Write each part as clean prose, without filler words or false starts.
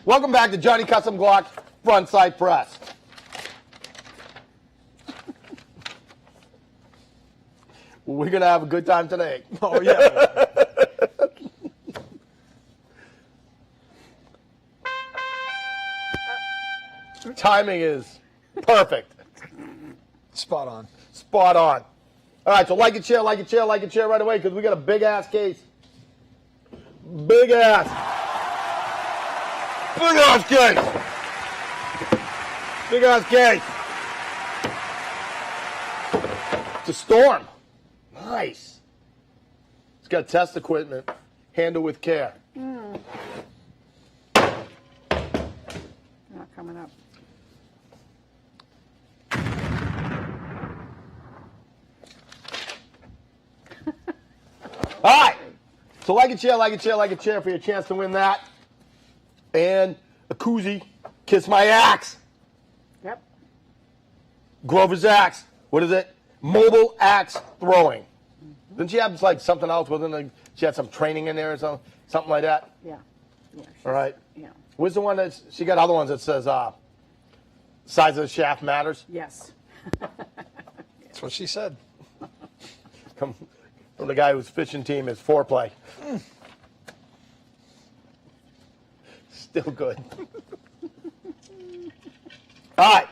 Welcome back to Johnny Custom Glock Frontside Press. We're going to have a good time today. Oh, yeah. Timing is perfect. Spot on. Spot on. All right, so like a chair right away because we got a big-ass case. Big-ass case. Big-ass case. It's a Storm. Nice. It's got test equipment. Handle with care. Not coming up. All right. So like a chair for your chance to win that. And a koozie. Kiss My Axe. Yep. Grover's Axe. What is it? Mobile axe throwing. Didn't she have like something else? Wasn't like she had some training in there or something like that? Yeah. All right. Yeah. Where's the one that she got? Other ones that says size of the shaft matters. Yes. That's what she said. Come from the guy whose fishing team is foreplay. Still good. All right.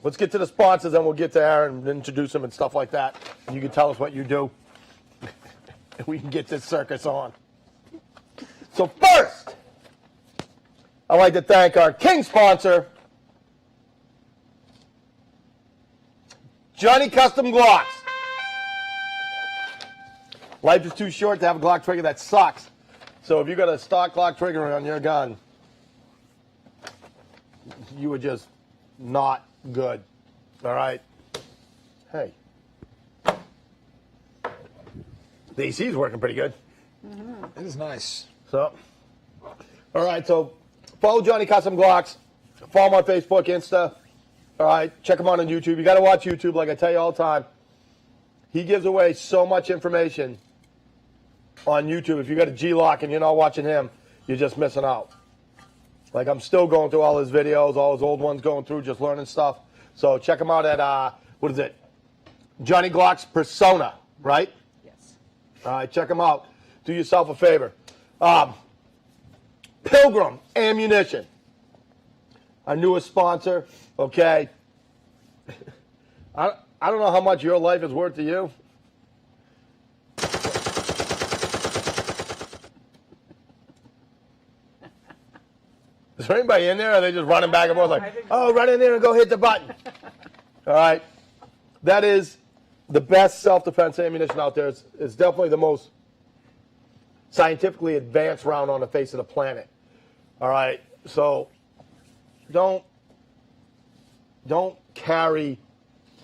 Let's get to the sponsors, and we'll get to Aaron and introduce him and stuff like that. And you can tell us what you do, and we can get this circus on. So first, I'd like to thank our king sponsor, Johnny Custom Glocks. Life is too short to have a Glock trigger that sucks. So if you got a stock Glock trigger on your gun, you were just not good. All right. Hey. The AC's working pretty good. It is nice. So, all right. So, follow Johnny Custom Glocks. Follow him on Facebook, Insta. All right. Check him out on YouTube. You got to watch YouTube, like I tell you all the time. He gives away so much information on YouTube. If you got a G-Lock and you're not watching him, you're just missing out. Like, I'm still going through all his videos, all his old ones going through, just learning stuff. So check him out at, what is it? Johnny Glock's Persona, right? Yes. All right, check him out. Do yourself a favor. Pilgrim Ammunition, our newest sponsor, okay? I don't know how much your life is worth to you. Is there anybody in there, or are they just running back and forth like, oh, run in there and go hit the button? All right. That is the best self-defense ammunition out there. It's definitely the most scientifically advanced round on the face of the planet. All right. So don't carry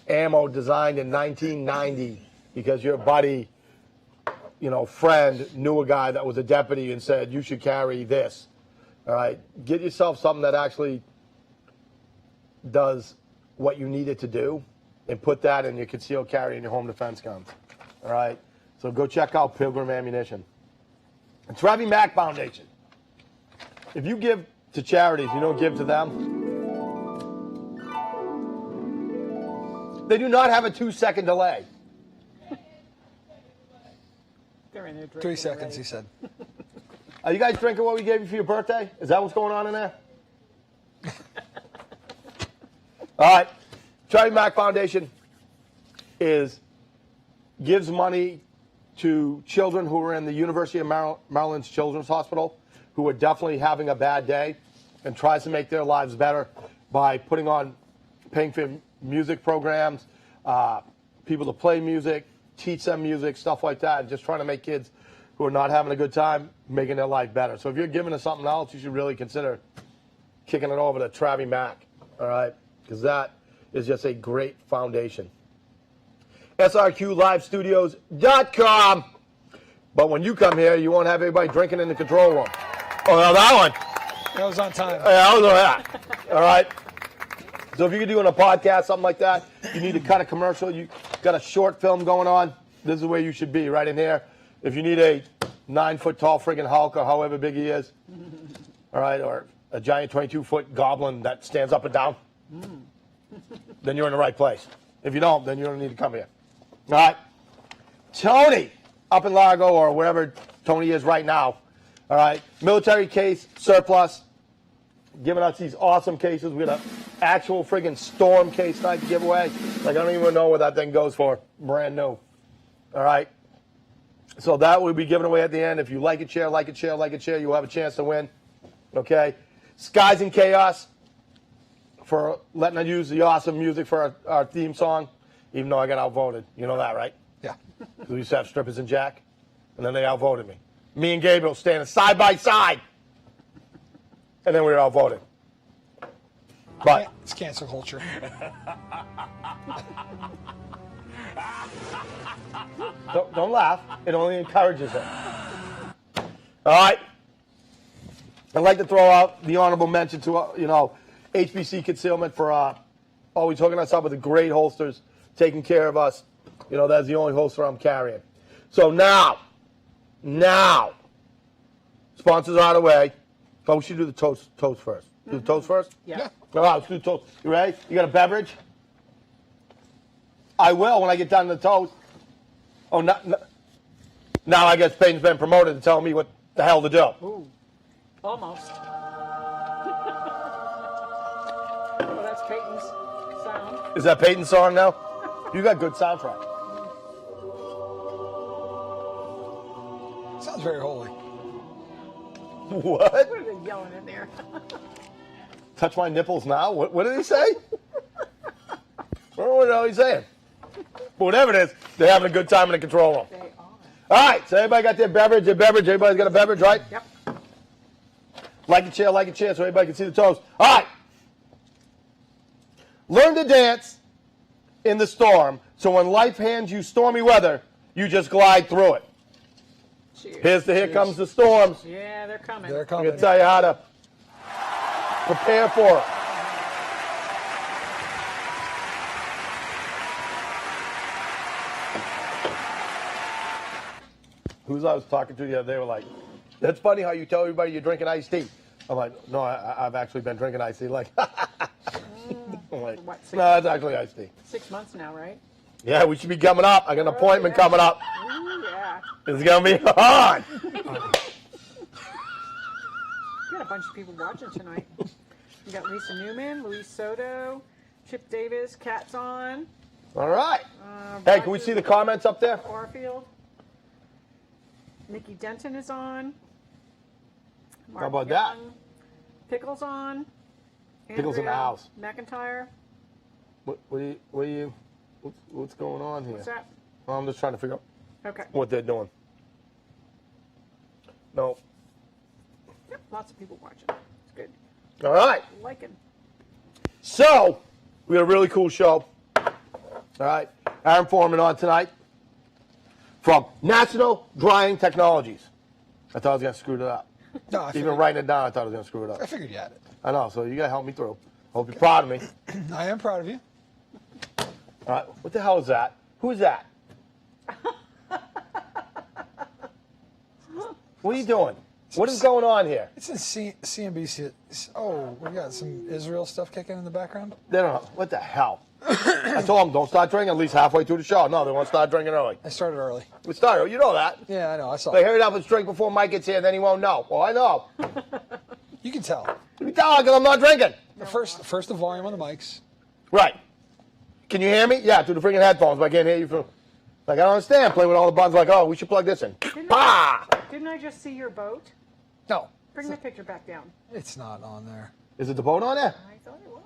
ammo designed in 1990 because your buddy, friend knew a guy that was a deputy and said, you should carry this. All right, get yourself something that actually does what you need it to do and put that in your concealed carry in your home defense guns. All right, so go check out Pilgrim Ammunition. And Travis Mack Foundation. If you give to charities, you don't give to them. They do not have a 2-second delay. They're in there drinking 3 seconds, already. he said. Are you guys drinking what we gave you for your birthday? Is that what's going on in there? All right. Travis Mack Foundation gives money to children who are in the University of Maryland's Children's Hospital who are definitely having a bad day and tries to make their lives better by paying for music programs, people to play music, teach them music, stuff like that, and just trying to make kids who are not having a good time, making their life better. So if you're giving us something else, you should really consider kicking it over to Travis Mack, all right? Because that is just a great foundation. SRQLiveStudios.com. But when you come here, you won't have everybody drinking in the control room. Oh, now that one. That was on time. Yeah, I was on that. All right? So if you're doing a podcast, something like that, you need to cut a commercial, you got a short film going on, this is where you should be, right in here. If you need a 9-foot tall friggin' Hulk or however big he is, all right, or a giant 22-foot goblin that stands up and down, then you're in the right place. If you don't, then you don't need to come here. All right. Tony, up in Largo or wherever Tony is right now. All right. Military case surplus. Giving us these awesome cases. We got an actual friggin' storm case tonight to give away. Like, I don't even know what that thing goes for. Brand new. All right. So that will be given away at the end. If you like it, share, like it, share, like it, share, you'll have a chance to win. Okay. Skies and Chaos for letting us use the awesome music for our theme song, even though I got outvoted. You know that, right? Yeah. We used to have Strippers and Jack, and then they outvoted me. Me and Gabriel standing side by side, and then we were outvoted. But It's cancel culture. don't laugh. It only encourages it. All right. I'd like to throw out the honorable mention to, HBC Concealment for always hooking us up with the great holsters, taking care of us. That's the only holster I'm carrying. So now, sponsors out of the way. Oh, we should do the toast first. Do the toast first? Yeah. All right, let's do the toast. You ready? You got a beverage? I will when I get done with the toast. Oh, now I guess Peyton's been promoted to tell me what the hell to do. Ooh. Almost. Well, that's Peyton's sound. Is that Peyton's song now? You got good soundtrack. Sounds very holy. What? What are they yelling in there? Touch my nipples now? What did he say? I don't know what the hell he's saying. But whatever it is, they're having a good time in the control room. They are. All right, so everybody got their beverage, Everybody's got a beverage, right? Yep. Like a chair so everybody can see the toast. All right. Learn to dance in the storm so when life hands you stormy weather, you just glide through it. Cheers. Here comes the storms. Yeah, they're coming. They're I'm coming. going to tell you how to prepare for it. Who's I was talking to the other day were like, that's funny how you tell everybody you're drinking iced tea. I'm like, no, I've actually been drinking iced tea. Like, I'm like, What, 6 no, it's actually iced tea. 6 months now, right? Yeah, we should be coming up. I got an appointment coming up. Ooh, yeah. It's going to be on. We got a bunch of people watching tonight. We got Lisa Newman, Luis Soto, Chip Davis, Cat's on. All right. Hey, can we see the comments up there? Orfield. Nikki Denton is on. Mark How about that? Young. Pickles on. Pickles in the Andrea house. McIntyre. What's going on here? What's that? Well, I'm just trying to figure out Okay. what they're doing. No. Yep, lots of people watching. It's good. All right. Liking. So, we got a really cool show. All right. Aaron Foreman on tonight from National Drying Technologies. I thought I was going to screw it up. No, I Even figured, writing it down, I thought I was going to screw it I up. figured you had it. I know, so you got to help me through. Hope you're proud of me. I am proud of you. All right. What the hell is that? Who is that? What are you doing? What is going on here? It's in CNBC. Oh, we got some Israel stuff kicking in the background. They don't know. What the hell? I told them don't start drinking at least halfway through the show. No, they want to start drinking early. I started early. We started. You know that. Yeah, I know. I saw They it. hurry up, let's drink before Mike gets here, then he won't know. Well, I know. You can tell. You can tell because I'm not drinking. First the volume on the mics. Right. Can you hear me? Yeah, through the freaking headphones, but I can't hear you from. Like, I don't understand. Play with all the buttons like, oh, we should plug this in. Bah! Didn't I just see your boat? No, Bring the picture back down. it's not on there. Is it the boat on there? I thought it was.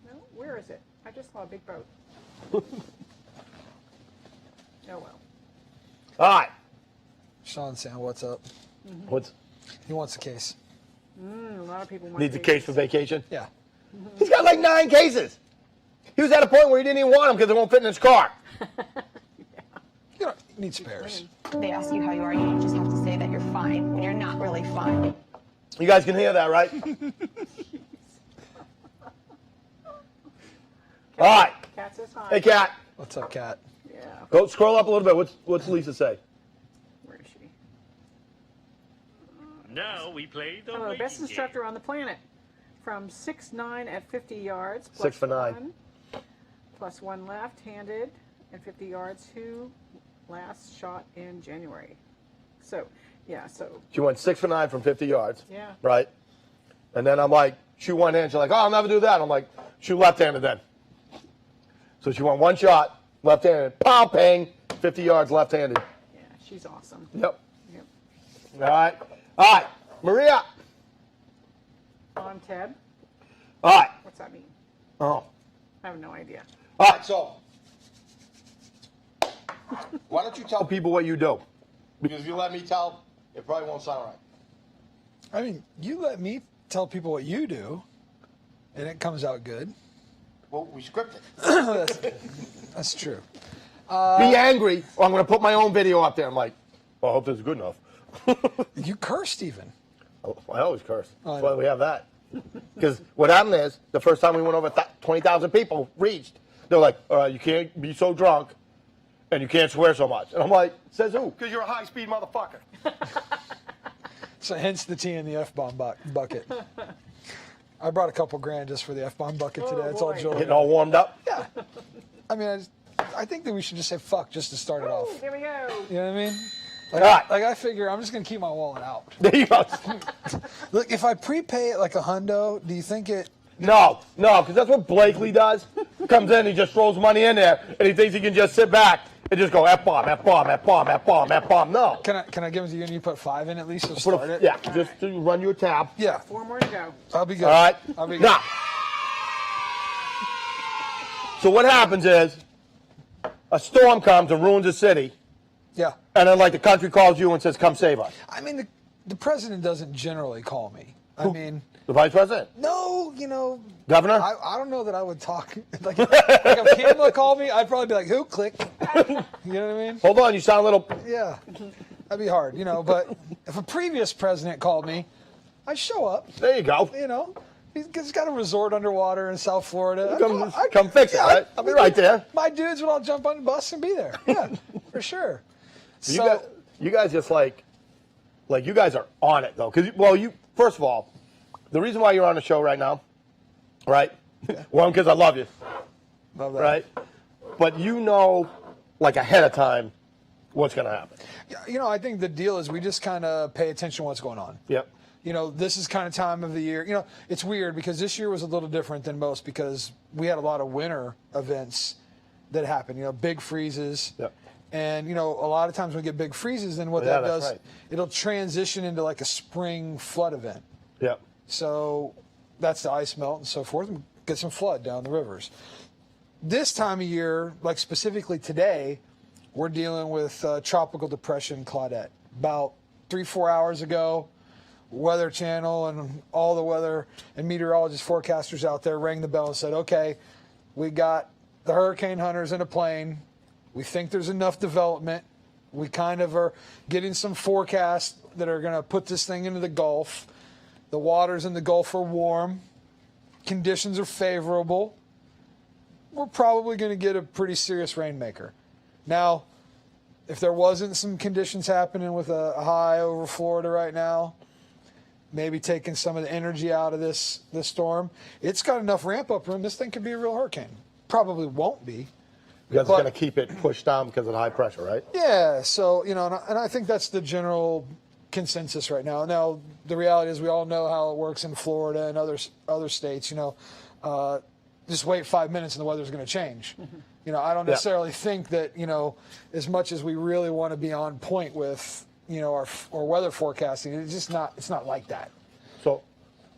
No, where is it? I just saw a big boat. Oh well. All right. Sean saying, what's up? What's He wants the case. A lot of people want needs a cases. case for vacation? Yeah. He's got like 9 cases. He was at a point where he didn't even want them because they won't fit in his car. You don't need spares. They ask you how you are, you just have to say that you're fine when you're not really fine. You guys can hear that, right? All right. Cat says hi. Hey, Kat. What's up, Kat? Yeah. Go scroll up a little bit. What's Lisa say? Where is she? Now we play the Hello, waiting best game. instructor on the planet. From 6'9" at 50 yards. Plus 6 for 9. one, plus one left-handed at 50 yards. Who last shot in January? So, yeah, so, She went 6 for 9 from 50 yards. yeah. Right? And then I'm like, shoot one hand. She's like, oh, I'll never do that. I'm like, shoot left-handed then. So she went one shot, left-handed. Pow, ping, 50 yards left-handed. Yeah, she's awesome. Yep. Yep. All right. All right. Maria. On Ted. All right. What's that mean? Oh. I have no idea. All right, so why don't you tell people what you do? Because if you let me tell, it probably won't sound right. I mean, you let me tell people what you do, and it comes out good. Well, we script it. That's true. Be angry, or I'm going to put my own video up there. I'm like, well, I hope this is good enough. You cursed even. Oh, I always curse. I That's why know. we have that. Because what happened is, the first time we went over 20,000 people reached, they're like, you can't be so drunk, and you can't swear so much. And I'm like, says who? Because you're a high-speed motherfucker. So hence the T in the F-bomb bucket. I brought a couple grand just for the F-bomb bucket today. It's all boy. joy. Getting all warmed up. Yeah. I mean, I think that we should just say fuck just to start it Oh, off. here we go. You know what I mean? Like, All right. like I figure I'm just going to keep my wallet out. There you go. Look, if I prepay it like a hundo, do you think it... No, because that's what Blakely does. Comes in, he just throws money in there, and he thinks he can just sit back and just go F-bomb, F-bomb, F-bomb, F-bomb, F-bomb. No. Can I give them to you and you put 5 in at least to Put start it? yeah, just to run your tab. Yeah. 4 more to go. I'll be good. All right? I'll be good. Now, so what happens is a storm comes and ruins a city, Yeah. and then, like, the country calls you and says, come save us. I mean, the president doesn't generally call me. I mean, The vice president? no, you know, Governor? I don't know that I would talk. Like if Kamala called me, I'd probably be like, who? Click. You know what I mean? Hold on, you sound a little... Yeah. That'd be hard, you know. But if a previous president called me, I'd show up, There you go. you know. He's got a resort underwater in South Florida. Come fix it, yeah, right? I'll be right there. My dudes would all jump on the bus and be there. Yeah, for sure. You guys just like you guys are on it though, because you first of all, the reason why you're on the show right now, right? One, because I love you, Love that. right? But you know, like ahead of time, what's gonna happen. You know, I think the deal is we just kind of pay attention to what's going on. Yep. You know, this is kind of time of the year. You know, it's weird because this year was a little different than most because we had a lot of winter events that happened. You know, big freezes. Yep. And, you know, a lot of times when we get big freezes, then what Yeah, that that's does, right. it'll transition into like a spring flood event. Yep. So that's the ice melt and so forth, and get some flood down the rivers. This time of year, like specifically today, we're dealing with Tropical Depression Claudette. About 3-4 hours ago, Weather Channel and all the weather and meteorologist forecasters out there rang the bell and said, okay, we got the hurricane hunters in a plane. We think there's enough development. We kind of are getting some forecasts that are going to put this thing into the Gulf. The waters in the Gulf are warm. Conditions are favorable. We're probably going to get a pretty serious rainmaker. Now, if there wasn't some conditions happening with a high over Florida right now, maybe taking some of the energy out of this storm, it's got enough ramp-up room. This thing could be a real hurricane. Probably won't be. Because But- it's gonna keep it pushed down because of the high pressure, right? Yeah, so, you know, and I think that's the general consensus right now. Now, the reality is we all know how it works in Florida and other states, you know. Just wait 5 minutes and the weather's going to change. You know, I don't necessarily think that, you know, as much as we really want to be on point with, you know, our weather forecasting, it's not like that. So,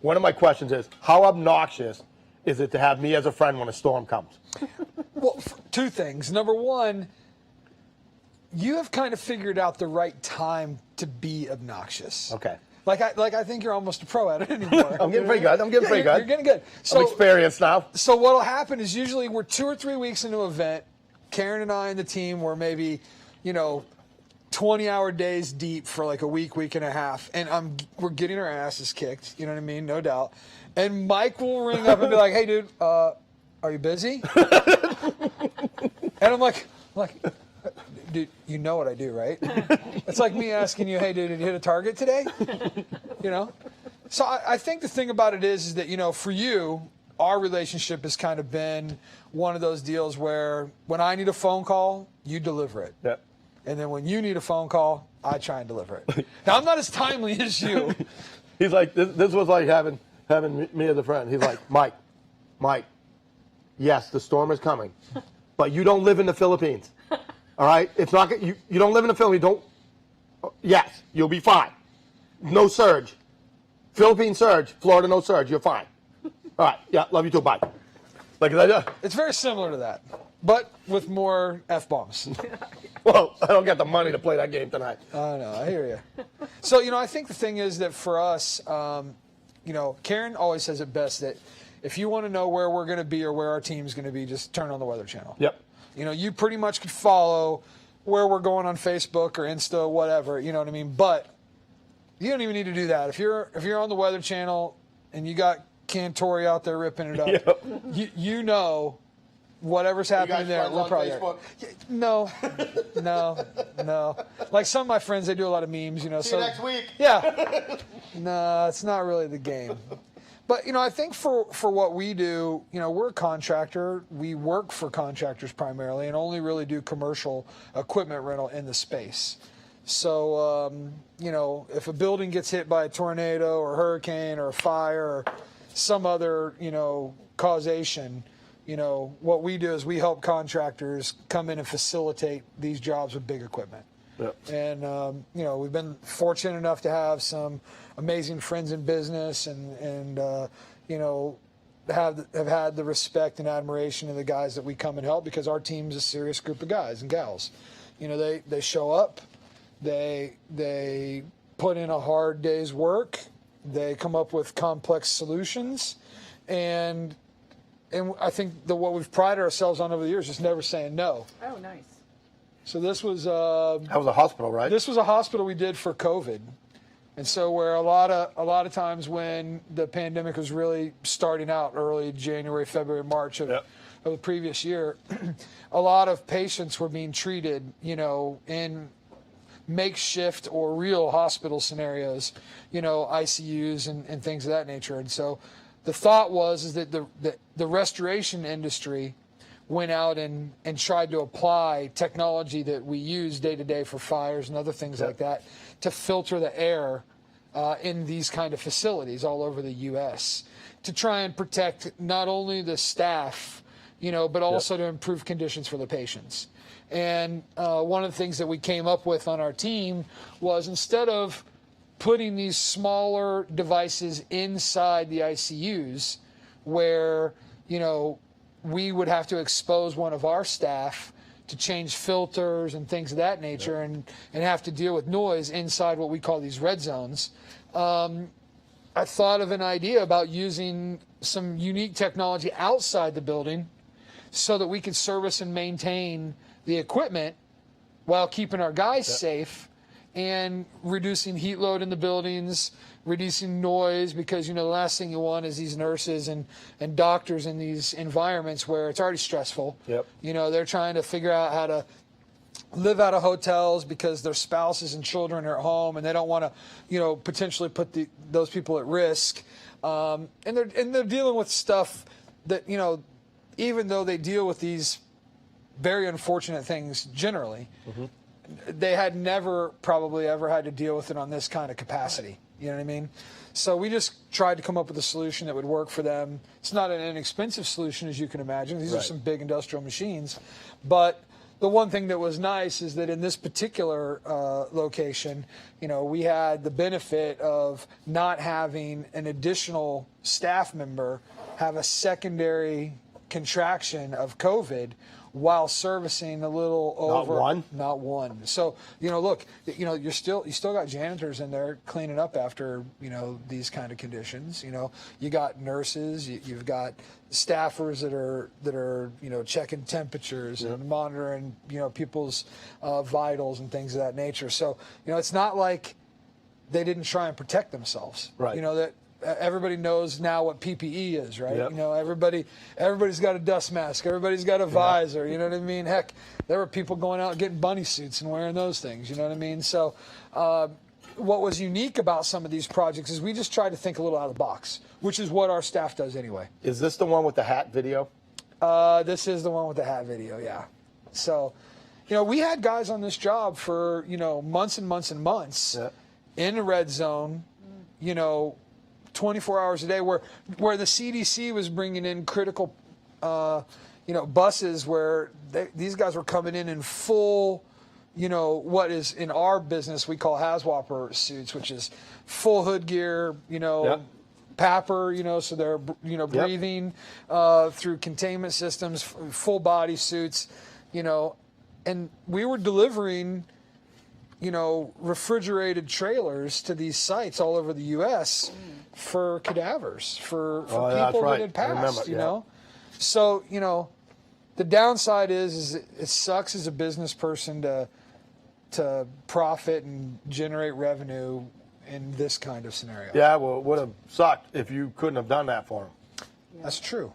one of my questions is, how obnoxious is it to have me as a friend when a storm comes? Well, two things. Number one, you have kind of figured out the right time to be obnoxious. Okay. Like I think you're almost a pro at it anymore. I'm getting pretty good. I'm getting pretty good. You're getting good. I'm experienced now. So what'll happen is usually we're 2 or 3 weeks into an event. Karen and I and the team were maybe, you know, 20-hour days deep for like a week and a half, and we're getting our asses kicked. You know what I mean? No doubt. And Mike will ring up and be like, "Hey, dude, are you busy?" And I'm like, dude, you know what I do, right? It's like me asking you, hey, dude, did you hit a target today? You know? So I think the thing about it is that, you know, for you, our relationship has kind of been one of those deals where when I need a phone call, you deliver it. Yep. And then when you need a phone call, I try and deliver it. Now, I'm not as timely as you. He's like, this was like having me as a friend. He's like, Mike, yes, the storm is coming, but you don't live in the Philippines. All right? It's not, you don't live in the Philippines. Yes, you'll be fine. No surge. Philippine surge, Florida no surge. You're fine. All right. Yeah, love you too. Bye. Like that. It's very similar to that, but with more F-bombs. Well, I don't got the money to play that game tonight. I know, I hear you. So, you know, I think the thing is that for us, you know, Karen always says it best that if you want to know where we're going to be or where our team's going to be, just turn on the Weather Channel. Yep. You know, you pretty much could follow where we're going on Facebook or Insta, whatever, you know what I mean? But you don't even need to do that. If you're on the Weather Channel and you got Cantori out there ripping it up, Yep. you know whatever's happening there, we're probably there. No. Like some of my friends, they do a lot of memes, you know. See you next week. Yeah. No, it's not really the game. But, you know, I think for what we do, you know, we're a contractor. We work for contractors primarily and only really do commercial equipment rental in the space. So, you know, if a building gets hit by a tornado or hurricane or a fire or some other, you know, causation, you know, what we do is we help contractors come in and facilitate these jobs with big equipment. Yep. And, you know, we've been fortunate enough to have some amazing friends in business and you know, have had the respect and admiration of the guys that we come and help because our team's a serious group of guys and gals. You know, they show up, they put in a hard day's work, they come up with complex solutions, and I think that what we've prided ourselves on over the years is never saying no. Oh, nice. So this was That was a hospital, right? this was a hospital we did for COVID, and so where a lot of times when the pandemic was really starting out early January, February, March of the previous year, a lot of patients were being treated, you know, in makeshift or real hospital scenarios, you know, ICUs and things of that nature. And so the thought was that the restoration industry went out and tried to apply technology that we use day to day for fires and other things like that to filter the air in these kind of facilities all over the U.S. to try and protect not only the staff, you know, but also to improve conditions for the patients. And one of the things that we came up with on our team was instead of putting these smaller devices inside the ICUs where, you know, we would have to expose one of our staff to change filters and things of that nature and have to deal with noise inside what we call these red zones. I thought of an idea about using some unique technology outside the building so that we could service and maintain the equipment while keeping our guys safe and reducing heat load in the buildings, reducing noise, because, you know, the last thing you want is these nurses and doctors in these environments where it's already stressful. Yep. You know, they're trying to figure out how to live out of hotels because their spouses and children are at home and they don't want to, you know, potentially put those people at risk. And they're dealing with stuff that, you know, even though they deal with these very unfortunate things generally, they had never probably ever had to deal with it on this kind of capacity. You know what I mean? So we just tried to come up with a solution that would work for them. It's not an inexpensive solution, as you can imagine. These are some big industrial machines. But the one thing that was nice is that in this particular location, you know, we had the benefit of not having an additional staff member have a secondary contraction of COVID while servicing a little over. Not one. So, you know, look, you know, you still got janitors in there cleaning up after, you know, these kind of conditions. You know, you got nurses, you've got staffers that are you know, checking temperatures and monitoring, you know, people's vitals and things of that nature. So, you know, it's not like they didn't try and protect themselves. Right. You know, that everybody knows now what PPE is, right? Yep. You know, everybody's got a dust mask, everybody's got a visor. You know what I mean? Heck, there were people going out and getting bunny suits and wearing those things. You know what I mean? So, what was unique about some of these projects is we just tried to think a little out of the box, which is what our staff does anyway. Is this the one with the hat video? This is the one with the hat video, yeah. So, you know, we had guys on this job for, you know, months and months and months in the red zone, you know, 24 hours a day, where the CDC was bringing in critical, you know, buses where these guys were coming in full, you know, what is in our business we call HAZWOPER suits, which is full hood gear, you know, PAPR, you know, so they're, you know, breathing through containment systems, full body suits, you know, and we were delivering, you know, refrigerated trailers to these sites all over the U.S. for cadavers, for people that had passed, you know. So, you know, the downside is it sucks as a business person to profit and generate revenue in this kind of scenario. Yeah, well, it would have sucked if you couldn't have done that for them. That's true.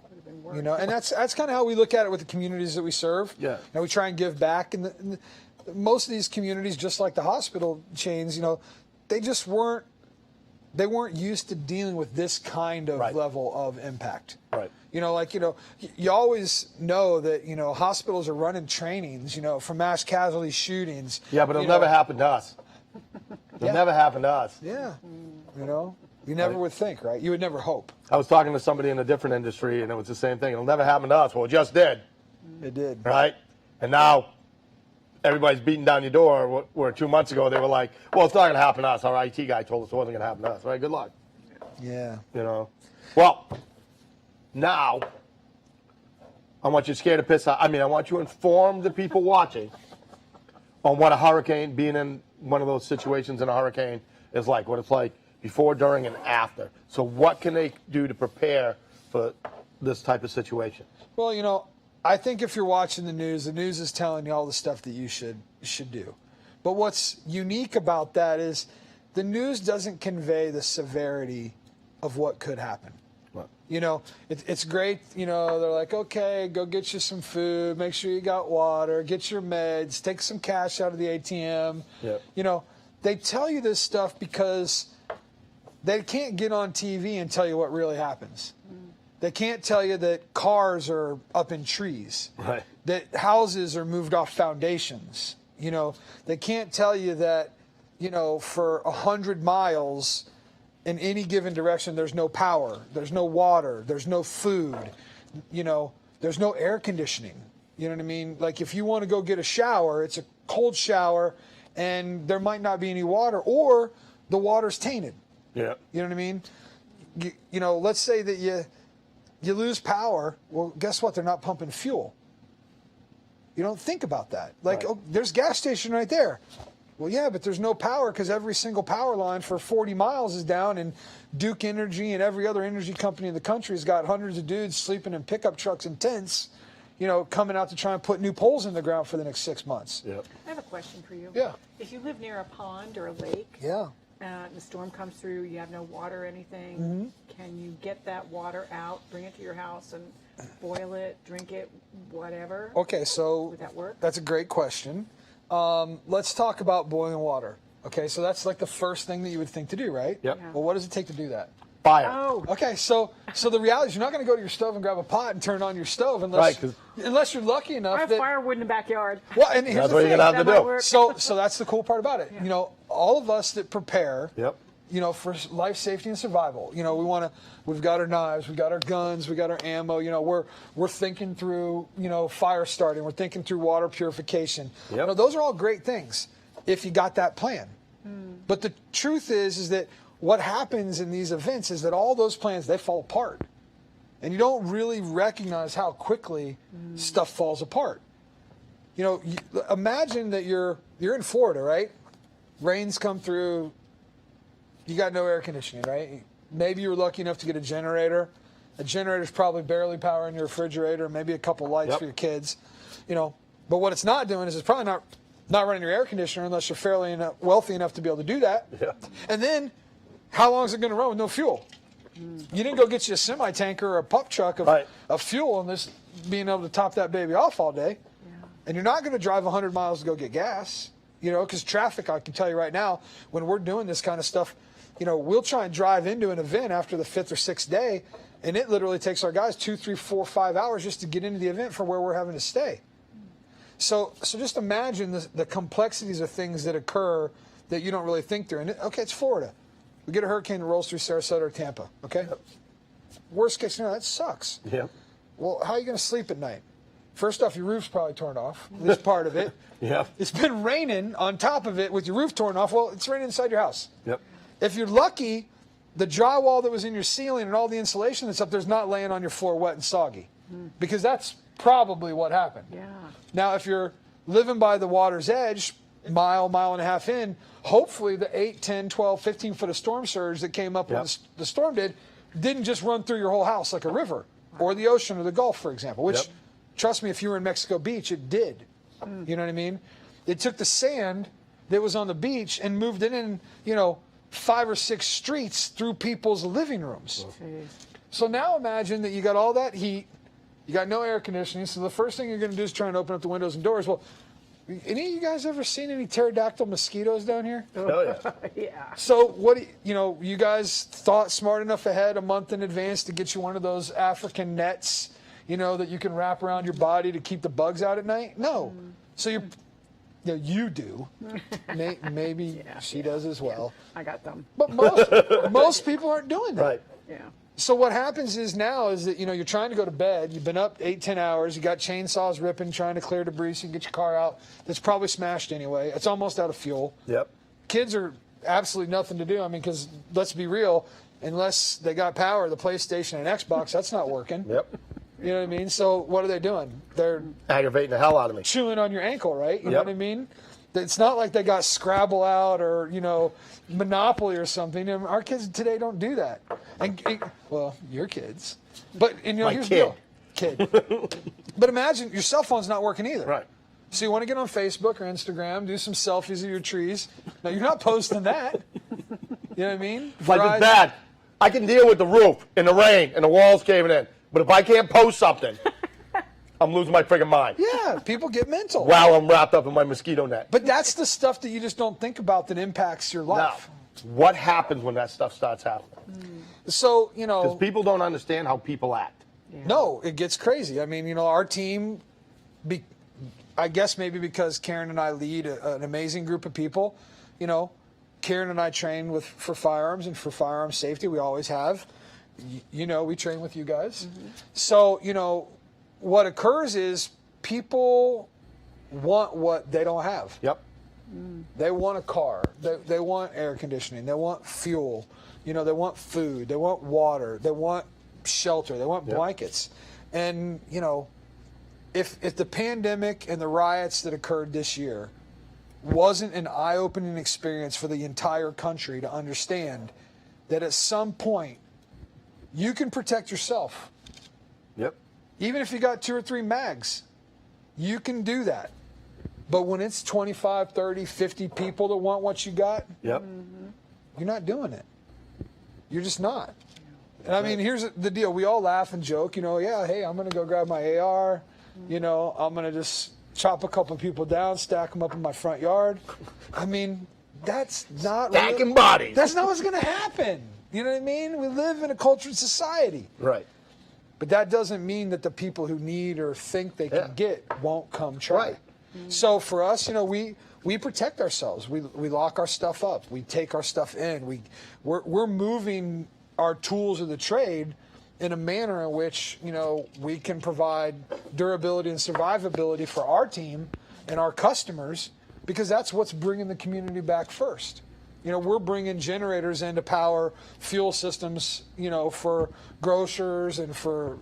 You know, and that's kind of how we look at it with the communities that we serve. Yeah. You know, we try and give back, and most of these communities, just like the hospital chains, you know, they weren't used to dealing with this kind of level of impact. Right. You know, like, you know, you always know that, you know, hospitals are running trainings, you know, for mass casualty shootings. Yeah, but it'll never happen to us. It'll never happen to us. Yeah. You know, you never would think, right? You would never hope. I was talking to somebody in a different industry, and it was the same thing. It'll never happen to us. Well, it just did. It did. Right? And now everybody's beating down your door, where 2 months ago they were like, well, it's not going to happen to us. Our IT guy told us it wasn't going to happen to us. All right, good luck. Yeah. You know? Well, now I want you scared to piss out. I mean, I want you to inform the people watching on what a hurricane, being in one of those situations in a hurricane, is like, what it's like before, during, and after. So what can they do to prepare for this type of situation? Well, you know, I think if you're watching the news is telling you all the stuff that you should do. But what's unique about that is the news doesn't convey the severity of what could happen. Right. You know, it's great. You know, they're like, okay, go get you some food, make sure you got water, get your meds, take some cash out of the ATM. Yep. You know, they tell you this stuff because they can't get on TV and tell you what really happens. They can't tell you that cars are up in trees, Right. that houses are moved off foundations. You know, they can't tell you that, you know, for 100 miles in any given direction, there's no power, there's no water, there's no food, you know, there's no air conditioning. You know what I mean? Like, if you want to go get a shower, it's a cold shower and there might not be any water, or the water's tainted. Yeah. You know what I mean? You know, let's say that you lose power. Well, guess what? They're not pumping fuel. You don't think about that. Like, Right. oh, there's a gas station right there. Well, yeah, but there's no power because every single power line for 40 miles is down, and Duke Energy and every other energy company in the country has got hundreds of dudes sleeping in pickup trucks and tents, you know, coming out to try and put new poles in the ground for the next 6 months. Yep. I have a question for you. Yeah. If you live near a pond or a lake, Yeah. and the storm comes through, you have no water or anything, Mm-hmm. can you get that water out, bring it to your house and boil it, drink it, whatever? Okay, so Would that work? that's a great question. Let's talk about boiling water. Okay, so that's like the first thing that you would think to do, right? Yep. Yeah. Well, what does it take to do that? Fire. Oh, Okay, so the reality is you're not going to go to your stove and grab a pot and turn on your stove unless Right, unless you're lucky enough I have that. firewood in the backyard. Well, and here's That's the what you're thing. going to have That to might do. work. So that's the cool part about it. You know, all of us that prepare, Yep. you know, for life safety and survival. You know, we've got our knives, we've got our guns, we've got our ammo. You know, we're thinking through, you know, fire starting, we're thinking through water purification. Yep. You know, those are all great things if you got that plan. But the truth is that what happens in these events is that all those plans, they fall apart. And you don't really recognize how quickly stuff falls apart. You know, imagine that you're in Florida, right? Rains come through, you got no air conditioning, right? Maybe you were lucky enough to get a generator. A generator's probably barely powering your refrigerator, maybe a couple lights Yep. for your kids. You know, but what it's not doing is it's probably not running your air conditioner unless you're fairly wealthy enough to be able to do that. Yeah. And then, how long is it going to run with no fuel? You didn't go get you a semi tanker or a pump truck of, Right. of fuel and this being able to top that baby off all day. And you're not going to drive 100 miles to go get gas, because traffic, I can tell you right now, when we're doing this kind of stuff, we'll try and drive into an event after the 5th or 6th day, and it literally takes our guys 2, 3, 4, 5 hours just to get into the event from where we're having to stay. So just imagine the complexities of things that occur that you don't really think through. And okay, it's Florida. We get a hurricane that rolls through Sarasota or Tampa, okay? Worst case scenario, that sucks. Yeah. Well, how are you going to sleep at night? First off, your roof's probably torn off, at least part of it. Yeah. It's been raining on top of it with your roof torn off. Well, it's raining inside your house. Yep. If you're lucky, the drywall that was in your ceiling and all the insulation that's up there's not laying on your floor wet and soggy, because that's probably what happened. Yeah. Now, if you're living by the water's edge, mile and a half in, hopefully the 8, 10, 12, 15 foot of storm surge that came up when Yep. the storm didn't just run through your whole house like a river or the ocean or the Gulf, for example, which, Yep. trust me, if you were in Mexico Beach, it did. You know what I mean? It took the sand that was on the beach and moved it in, 5 or 6 streets through people's living rooms. Jeez. So now imagine that you got all that heat, you got no air conditioning, so the first thing you're going to do is try and open up the windows and doors. Well, any of you guys ever seen any pterodactyl mosquitoes down here? Oh, yeah. Yeah. So what, you guys thought smart enough ahead a month in advance to get you one of those African nets, that you can wrap around your body to keep the bugs out at night? No. So you do. Maybe she does as well. I got them. But most people aren't doing that. Right. Yeah. So what happens is now is that, you're trying to go to bed. You've been up 8, 10 hours. You got chainsaws ripping, trying to clear debris so you can get your car out. That's probably smashed anyway. It's almost out of fuel. Yep. Kids are absolutely nothing to do. I mean, because let's be real, unless they got power, the PlayStation and Xbox, that's not working. Yep. You know what I mean? So what are they doing? They're Aggravating the hell out of me. chewing on your ankle, right? You know Yep. what I mean? It's not like they got Scrabble out or, Monopoly or something. And our kids today don't do that. And well, your kids. But My here's kid. the deal. Kid. But imagine your cell phone's not working either. Right. So you want to get on Facebook or Instagram, do some selfies of your trees. Now you're not posting that. You know what I mean? Like it's bad. I can deal with the roof and the rain and the walls caving in. But if I can't post something, I'm losing my friggin' mind. Yeah, people get mental. While I'm wrapped up in my mosquito net. But that's the stuff that you just don't think about that impacts your Now, life. what happens when that stuff starts happening? So, Because people don't understand how people act. no, it gets crazy. I mean, our team, I guess maybe because Karen and I lead an amazing group of people, Karen and I train for firearms and for firearm safety. We always have. We train with you guys. Mm-hmm. So, what occurs is people want what they don't have. Yep. They want a car. They want air conditioning. They want fuel. They want food. They want water. They want shelter. They want blankets. And, if the pandemic and the riots that occurred this year wasn't an eye-opening experience for the entire country to understand that at some point you can protect yourself. Yep. Even if you got 2 or 3 mags, you can do that. But when it's 25, 30, 50 people that want what you got, Yep. you're not doing it. You're just not. And I mean, here's the deal. We all laugh and joke, hey, I'm going to go grab my AR. I'm going to just chop a couple of people down, stack them up in my front yard. I mean, that's not Stacking bodies. That's not what's going to happen. You know what I mean? We live in a cultured society. Right. But that doesn't mean that the people who need or think they can get won't come try. Right. So for us, we protect ourselves. We lock our stuff up. We take our stuff in. We're moving our tools of the trade in a manner in which we can provide durability and survivability for our team and our customers, because that's what's bringing the community back first. We're bringing generators in to power fuel systems, for grocers and for,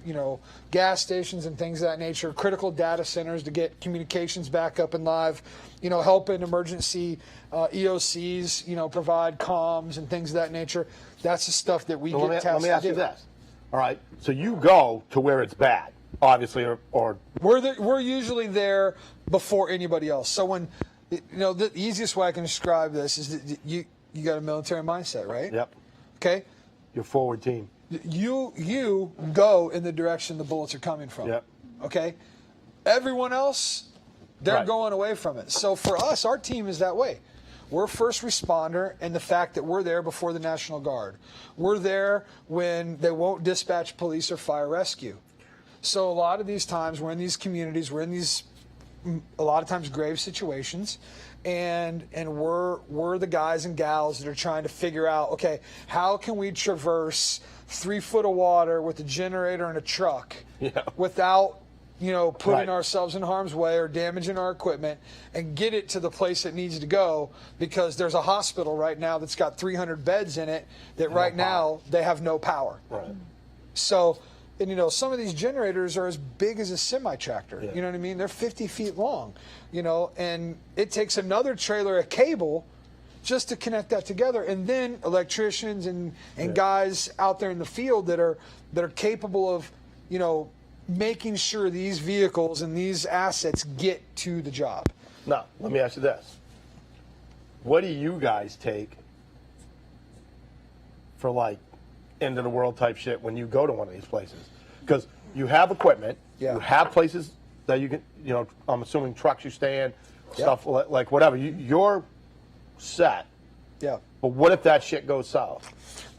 gas stations and things of that nature, critical data centers to get communications back up and live, helping emergency EOCs, provide comms and things of that nature. That's the stuff that we So get let tasked me to ask do. you this. All right. So you go to where it's bad, obviously, or We're usually there before anybody else. So when, the easiest way I can describe this is that you got a military mindset, right? Yep. Okay. Your forward team. You go in the direction the bullets are coming from. Yep. Okay? Everyone else, they're Right. going away from it. So for us, our team is that way. We're first responder, and the fact that we're there before the National Guard. We're there when they won't dispatch police or fire rescue. So a lot of these times we're in these communities, we're in these a lot of times grave situations, and we're the guys and gals that are trying to figure out, okay, how can we traverse 3 foot of water with a generator and a truck without putting Right. ourselves in harm's way or damaging our equipment, and get it to the place it needs to go, because there's a hospital right now that's got 300 beds in it that right now they have no power. Right. So, and some of these generators are as big as a semi-tractor. Yeah. You know what I mean? They're 50 feet long, and it takes another trailer of cable just to connect that together, and then electricians and guys out there in the field that are capable of, making sure these vehicles and these assets get to the job. Now, let me ask you this. What do you guys take for like end of the world type shit when you go to one of these places? Because you have equipment, you have places that you can, I'm assuming trucks you stay in, stuff like whatever. You're set. Yeah. But what if that shit goes south?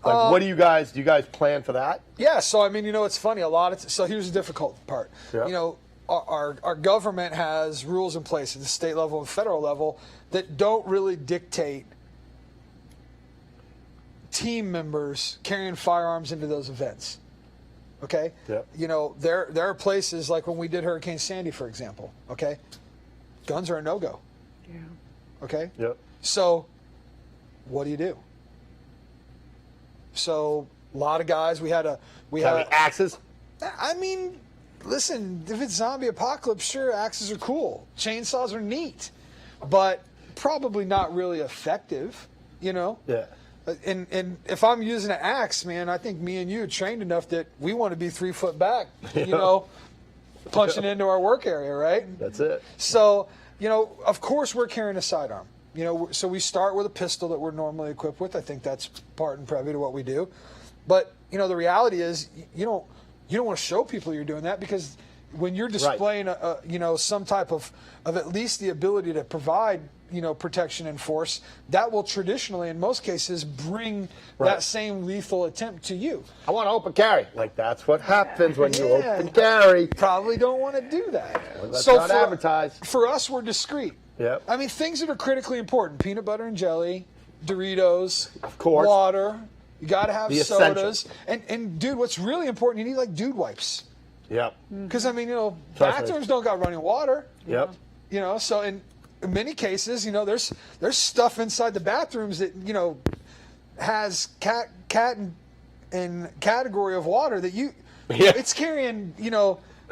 Like, what do you guys plan for that? Yeah, so I mean, it's funny. So here's the difficult part. Yeah. Our government has rules in place at the state level and federal level that don't really dictate team members carrying firearms into those events. Okay? Yeah. There are places like when we did Hurricane Sandy, for example. Okay? Guns are a no-go. Yeah. Okay? Yep. So what do you do? So a lot of guys, we had axes. I mean, listen, if it's zombie apocalypse, sure, axes are cool. Chainsaws are neat, but probably not really effective, Yeah. And if I'm using an axe, man, I think me and you are trained enough that we want to be 3 foot back, punching into our work area, right? That's it. So, of course we're carrying a sidearm. So we start with a pistol that we're normally equipped with. I think that's part and privy to what we do. But, the reality is you don't want to show people you're doing that, because when you're displaying some type of at least the ability to provide, protection and force, that will traditionally, in most cases, bring that same lethal attempt to you. I want to open carry. Like, that's what happens when you open carry. Probably don't want to do that. Let's not advertise. For us, we're discreet. Yep. I mean, things that are critically important: peanut butter and jelly, Doritos, of course, water. You got to have the sodas. And dude, what's really important, you need like dude wipes. Yep. Because I mean, bathrooms don't got running water. Yep. So in many cases, there's stuff inside the bathrooms that has cat and category of water that it's carrying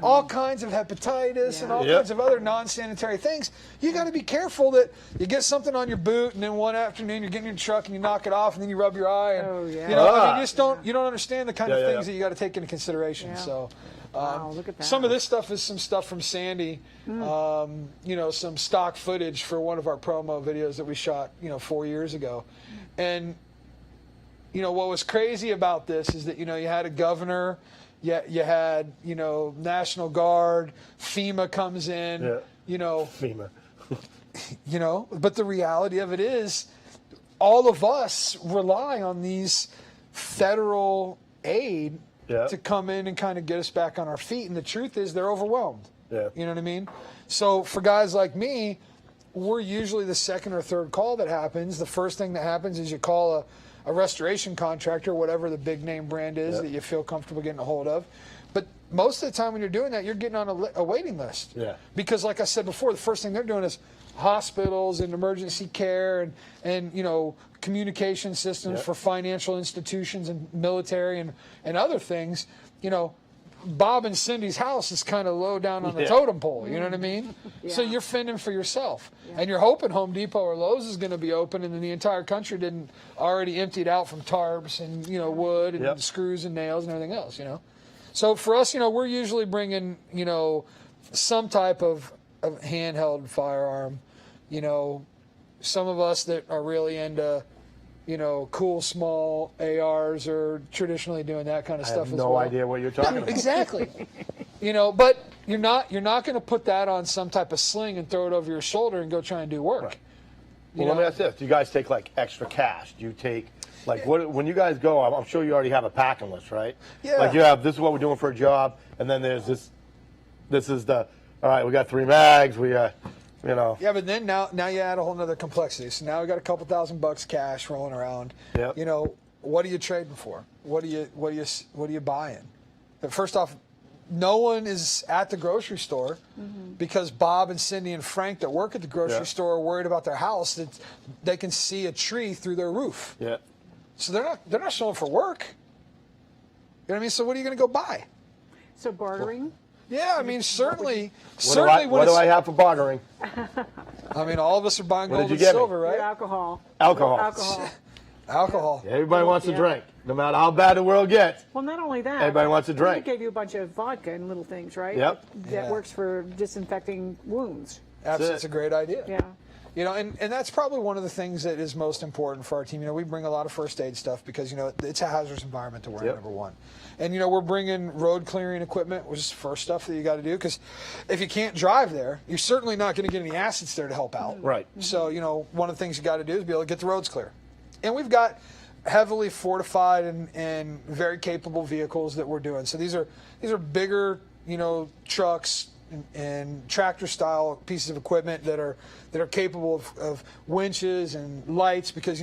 all kinds of hepatitis and all kinds of other non-sanitary things. You got to be careful that you get something on your boot, and then one afternoon you're getting in your truck and you knock it off, and then you rub your eye, and you don't understand the kind of things that you got to take into consideration. Yeah. So Wow, look at that. some of this stuff is some stuff from Sandy, some stock footage for one of our promo videos that we shot 4 years ago. And what was crazy about this is that you had a governor. You had, National Guard, FEMA comes in, FEMA. But the reality of it is all of us rely on these federal aid to come in and kind of get us back on our feet. And the truth is they're overwhelmed. Yeah. You know what I mean? So for guys like me, we're usually the second or third call that happens. The first thing that happens is you call a restoration contractor, whatever the big name brand is that you feel comfortable getting a hold of. But most of the time when you're doing that, you're getting on a waiting list. Yeah. Because like I said before, the first thing they're doing is hospitals and emergency care and communication systems for financial institutions and military and other things. Bob and Cindy's house is kind of low down on the totem pole. You know what I mean? So you're fending for yourself. And you're hoping Home Depot or Lowe's is going to be open, and then the entire country didn't already emptied out from tarps and, wood and screws and nails and everything else, So for us, we're usually bringing, some type of handheld firearm. Some of us that are really into cool small ARs or traditionally doing that kind of I stuff have as no well. idea what you're talking about. Exactly. But you're not going to put that on some type of sling and throw it over your shoulder and go try and do work. Right. Well, let me ask this: do you guys take like extra cash? Do you take what when you guys go? I'm sure you already have a packing list, right? Yeah. Like you have this is what we're doing for a job, and then there's this. This is the all right. We got 3 mags. We got. Yeah, but then now you add a whole nother complexity. So now we got a couple $1,000 cash rolling around. Yep. What are you trading for? What are you buying? But first off, no one is at the grocery store because Bob and Cindy and Frank that work at the grocery store are worried about their house that they can see a tree through their roof. Yeah. So they're not showing for work. You know what I mean? So what are you going to go buy? So bartering? Yeah, I mean certainly. What do I have for bartering? I mean, all of us are buying What gold did and you give me? silver, Your right? alcohol. Alcohol. Alcohol. Everybody wants to Yeah. drink, no matter how bad the world gets. Well, not only that. Everybody wants to they drink. gave you a bunch of vodka and little things, right? Yep. That Yeah. works for disinfecting wounds. Absolutely, it. it's a great idea. Yeah. And that's probably one of the things that is most important for our team. We bring a lot of first aid stuff because, it's a hazardous environment to wear, Yep. number one. And, we're bringing road clearing equipment, which is the first stuff that you got to do. Because if you can't drive there, you're certainly not going to get any assets there to help out. Right. So, one of the things you got to do is be able to get the roads clear. And we've got heavily fortified and very capable vehicles that we're doing. So these are bigger, trucks and tractor style pieces of equipment that are capable of winches and lights because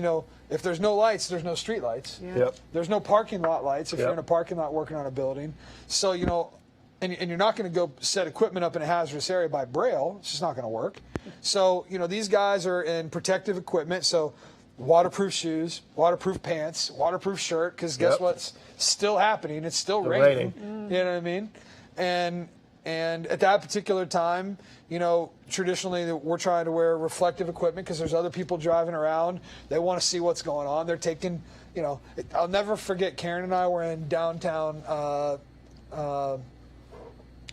if there's no lights, there's no street lights. Yeah. Yep. There's no parking lot lights if Yep. you're in a parking lot working on a building. So and you're not going to go set equipment up in a hazardous area by braille. It's just not going to work. So these guys are in protective equipment. So waterproof shoes, waterproof pants, waterproof shirt. Because guess Yep. what's still happening? It's still Still raining. raining. You know what I mean? And at that particular time, traditionally we're trying to wear reflective equipment because there's other people driving around. They want to see what's going on. They're taking, I'll never forget Karen and I were in downtown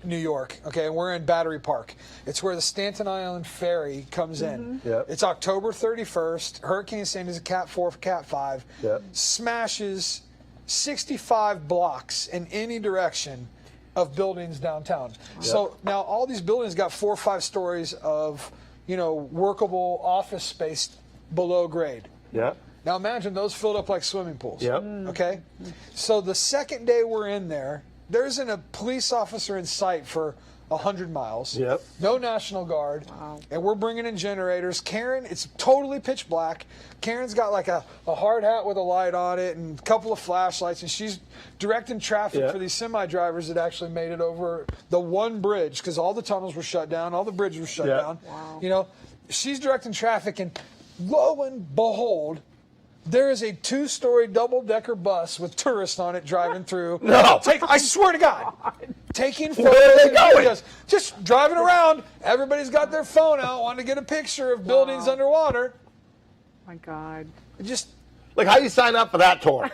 New York, okay, and we're in Battery Park. It's where the Staten Island Ferry comes in. Yep. It's October 31st. Hurricane Sandy is a Cat 4, Cat 5. Yep. Smashes 65 blocks in any direction of buildings downtown. So now all these buildings got 4 or 5 stories of, workable office space below grade. Yeah. Now imagine those filled up like swimming pools. Yep. Okay? So the second day we're in there isn't a police officer in sight for 100 miles. Yep. No National Guard. Wow. And we're bringing in generators. Karen, it's totally pitch black. Karen's got like a hard hat with a light on it and a couple of flashlights, and she's directing traffic Yep. for these semi-drivers that actually made it over the one bridge because all the tunnels were shut down, all the bridges were shut Yep. down. Wow. She's directing traffic, and lo and behold, there is a 2-story double-decker bus with tourists on it driving through. No. I swear to God. Taking photos Where are they and going? videos. Just driving around. Everybody's got their phone out, wanting to get a picture of buildings Wow. underwater. My God. Just Like, how you sign up for that tour?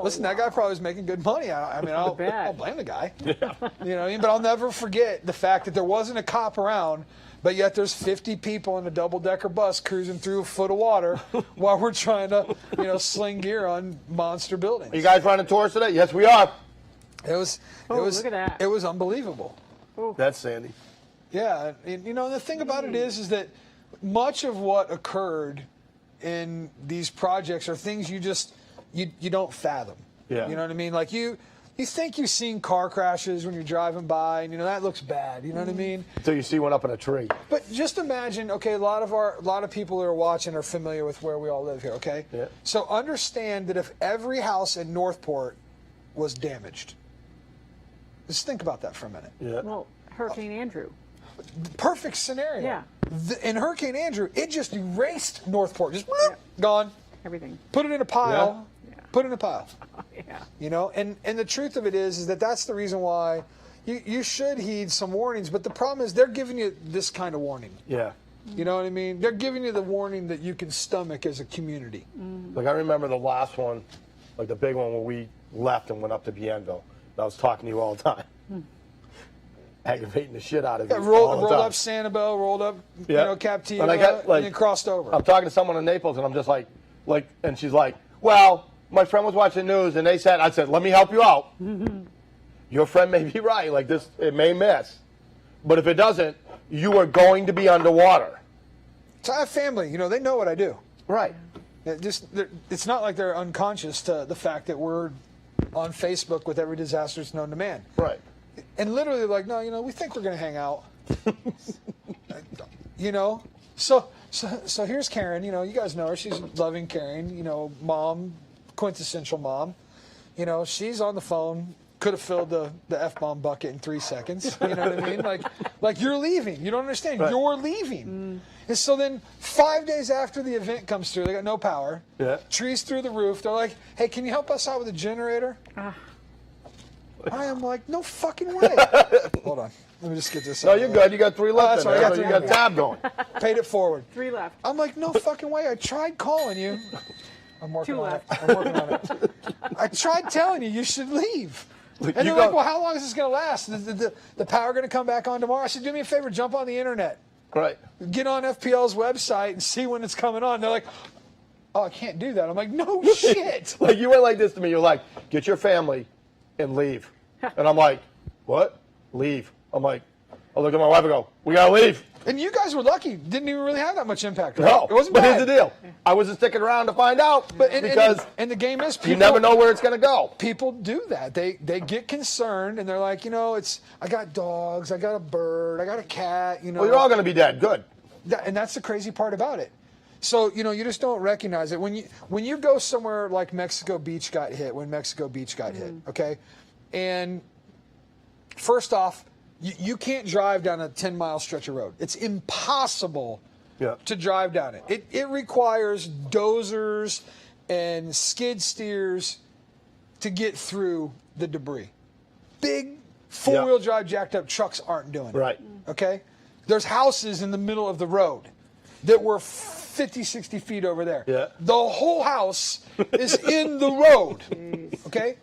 listen, that guy probably was making good money. I mean, I'll bet. blame the guy. You know what I mean? But I'll never forget the fact that there wasn't a cop around, but yet there's 50 people in a double-decker bus cruising through a foot of water while we're trying to, sling gear on monster buildings. You guys running tours today? Yes, we are. It was. Look at that. It was unbelievable. That's Sandy. Yeah, and the thing about it is that much of what occurred in these projects are things you don't fathom. Yeah. You know what I mean? Like you think you've seen car crashes when you're driving by, and that looks bad. You know what I mean? Until you see one up in a tree. But just imagine, okay, a lot of people that are watching are familiar with where we all live here, okay? Yeah. So understand that if every house in Northport was damaged, just think about that for a minute. Yeah. Well, Hurricane Andrew. Perfect scenario. Yeah. In Hurricane Andrew, it just erased Northport. Just gone. Everything. Put it in a pile. Yeah. Put it in a pile. Yeah. And the truth of it is that that's the reason why you should heed some warnings. But the problem is they're giving you this kind of warning. Yeah. You know what I mean? They're giving you the warning that you can stomach as a community. Like, I remember the last one, like the big one where we left and went up to Bienville. And I was talking to you all the time. Aggravating the shit out of you. Yeah, all the rolled time. up Sanibel, rolled up, Yeah. Captiva, And I got, like, and then crossed over. I'm talking to someone in Naples, and I'm just like, Like, and she's like, well, my friend was watching the news and they said, I said, let me help you out. Your friend may be right. Like this, it may miss. But if it doesn't, you are going to be underwater. So I have family, they know what I do. Right. It's not like they're unconscious to the fact that we're on Facebook with every disaster that's known to man. Right. And literally like, no, we think we're going to hang out. So here's Karen, you guys know her. She's loving, caring, mom, quintessential mom. She's on the phone, could have filled the F-bomb bucket in 3 seconds. You know what I mean? Like you're leaving. You don't understand. Right. You're leaving. And so then 5 days after the event comes through, they got no power. Yeah. Trees through the roof. They're like, hey, can you help us out with a generator? I am like, no fucking way. Hold on. Let me just get this No, out. you're good. You got 3 left. that's right, I got You three got left. tab going. Paid it forward. 3 left. I'm like, no fucking way. I tried calling you. I'm working 2 on left. it. I'm working on it. I tried telling you should leave. And you they're go- like, well, how long is this going to last? The power going to come back on tomorrow? I said, do me a favor, jump on the internet. Right. Get on FPL's website and see when it's coming on. They're like, oh, I can't do that. I'm like, no shit. Like you went like this to me. You're like, get your family and leave. And I'm like, what? Leave. I'm like, I look at my wife and go, we gotta leave. And you guys were lucky. Didn't even really have that much impact. Right? No. It wasn't But bad. here's the deal. I wasn't sticking around to find out because and the game is people, you never know where it's gonna go. people do that. They get concerned and they're like, I got dogs, I got a bird, I got a cat, Well, you're all gonna be dead. Good. And that's the crazy part about it. So, you just don't recognize it. When you go somewhere like Mexico Beach got hit, when Mexico Beach got hit, okay? And first off, you can't drive down a 10-mile stretch of road. It's impossible Yeah. to drive down it. It requires dozers and skid steers to get through the debris. Big four-wheel drive jacked up trucks aren't doing it. Right. Okay? There's houses in the middle of the road that were 50, 60 feet over there. Yeah. The whole house is in the road. Okay?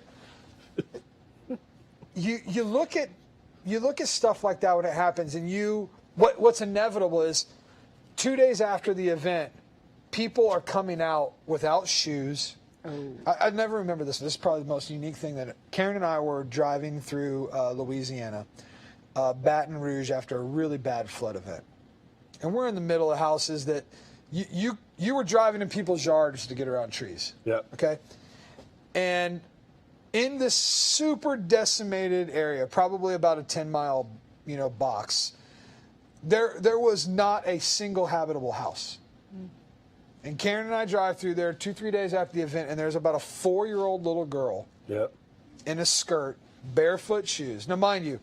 You look at stuff like that when it happens, and what's inevitable is 2 days after the event, people are coming out without shoes. I never remember this. This is probably the most unique thing that Karen and I were driving through Louisiana, Baton Rouge, after a really bad flood event, and we're in the middle of houses that you were driving in people's yards to get around trees. Yeah. Okay, and in this super decimated area, probably about a 10-mile, box, there was not a single habitable house. And Karen and I drive through there 2-3 days after the event, and there's about a 4-year-old little girl Yeah. in a skirt, barefoot shoes. Now, mind you,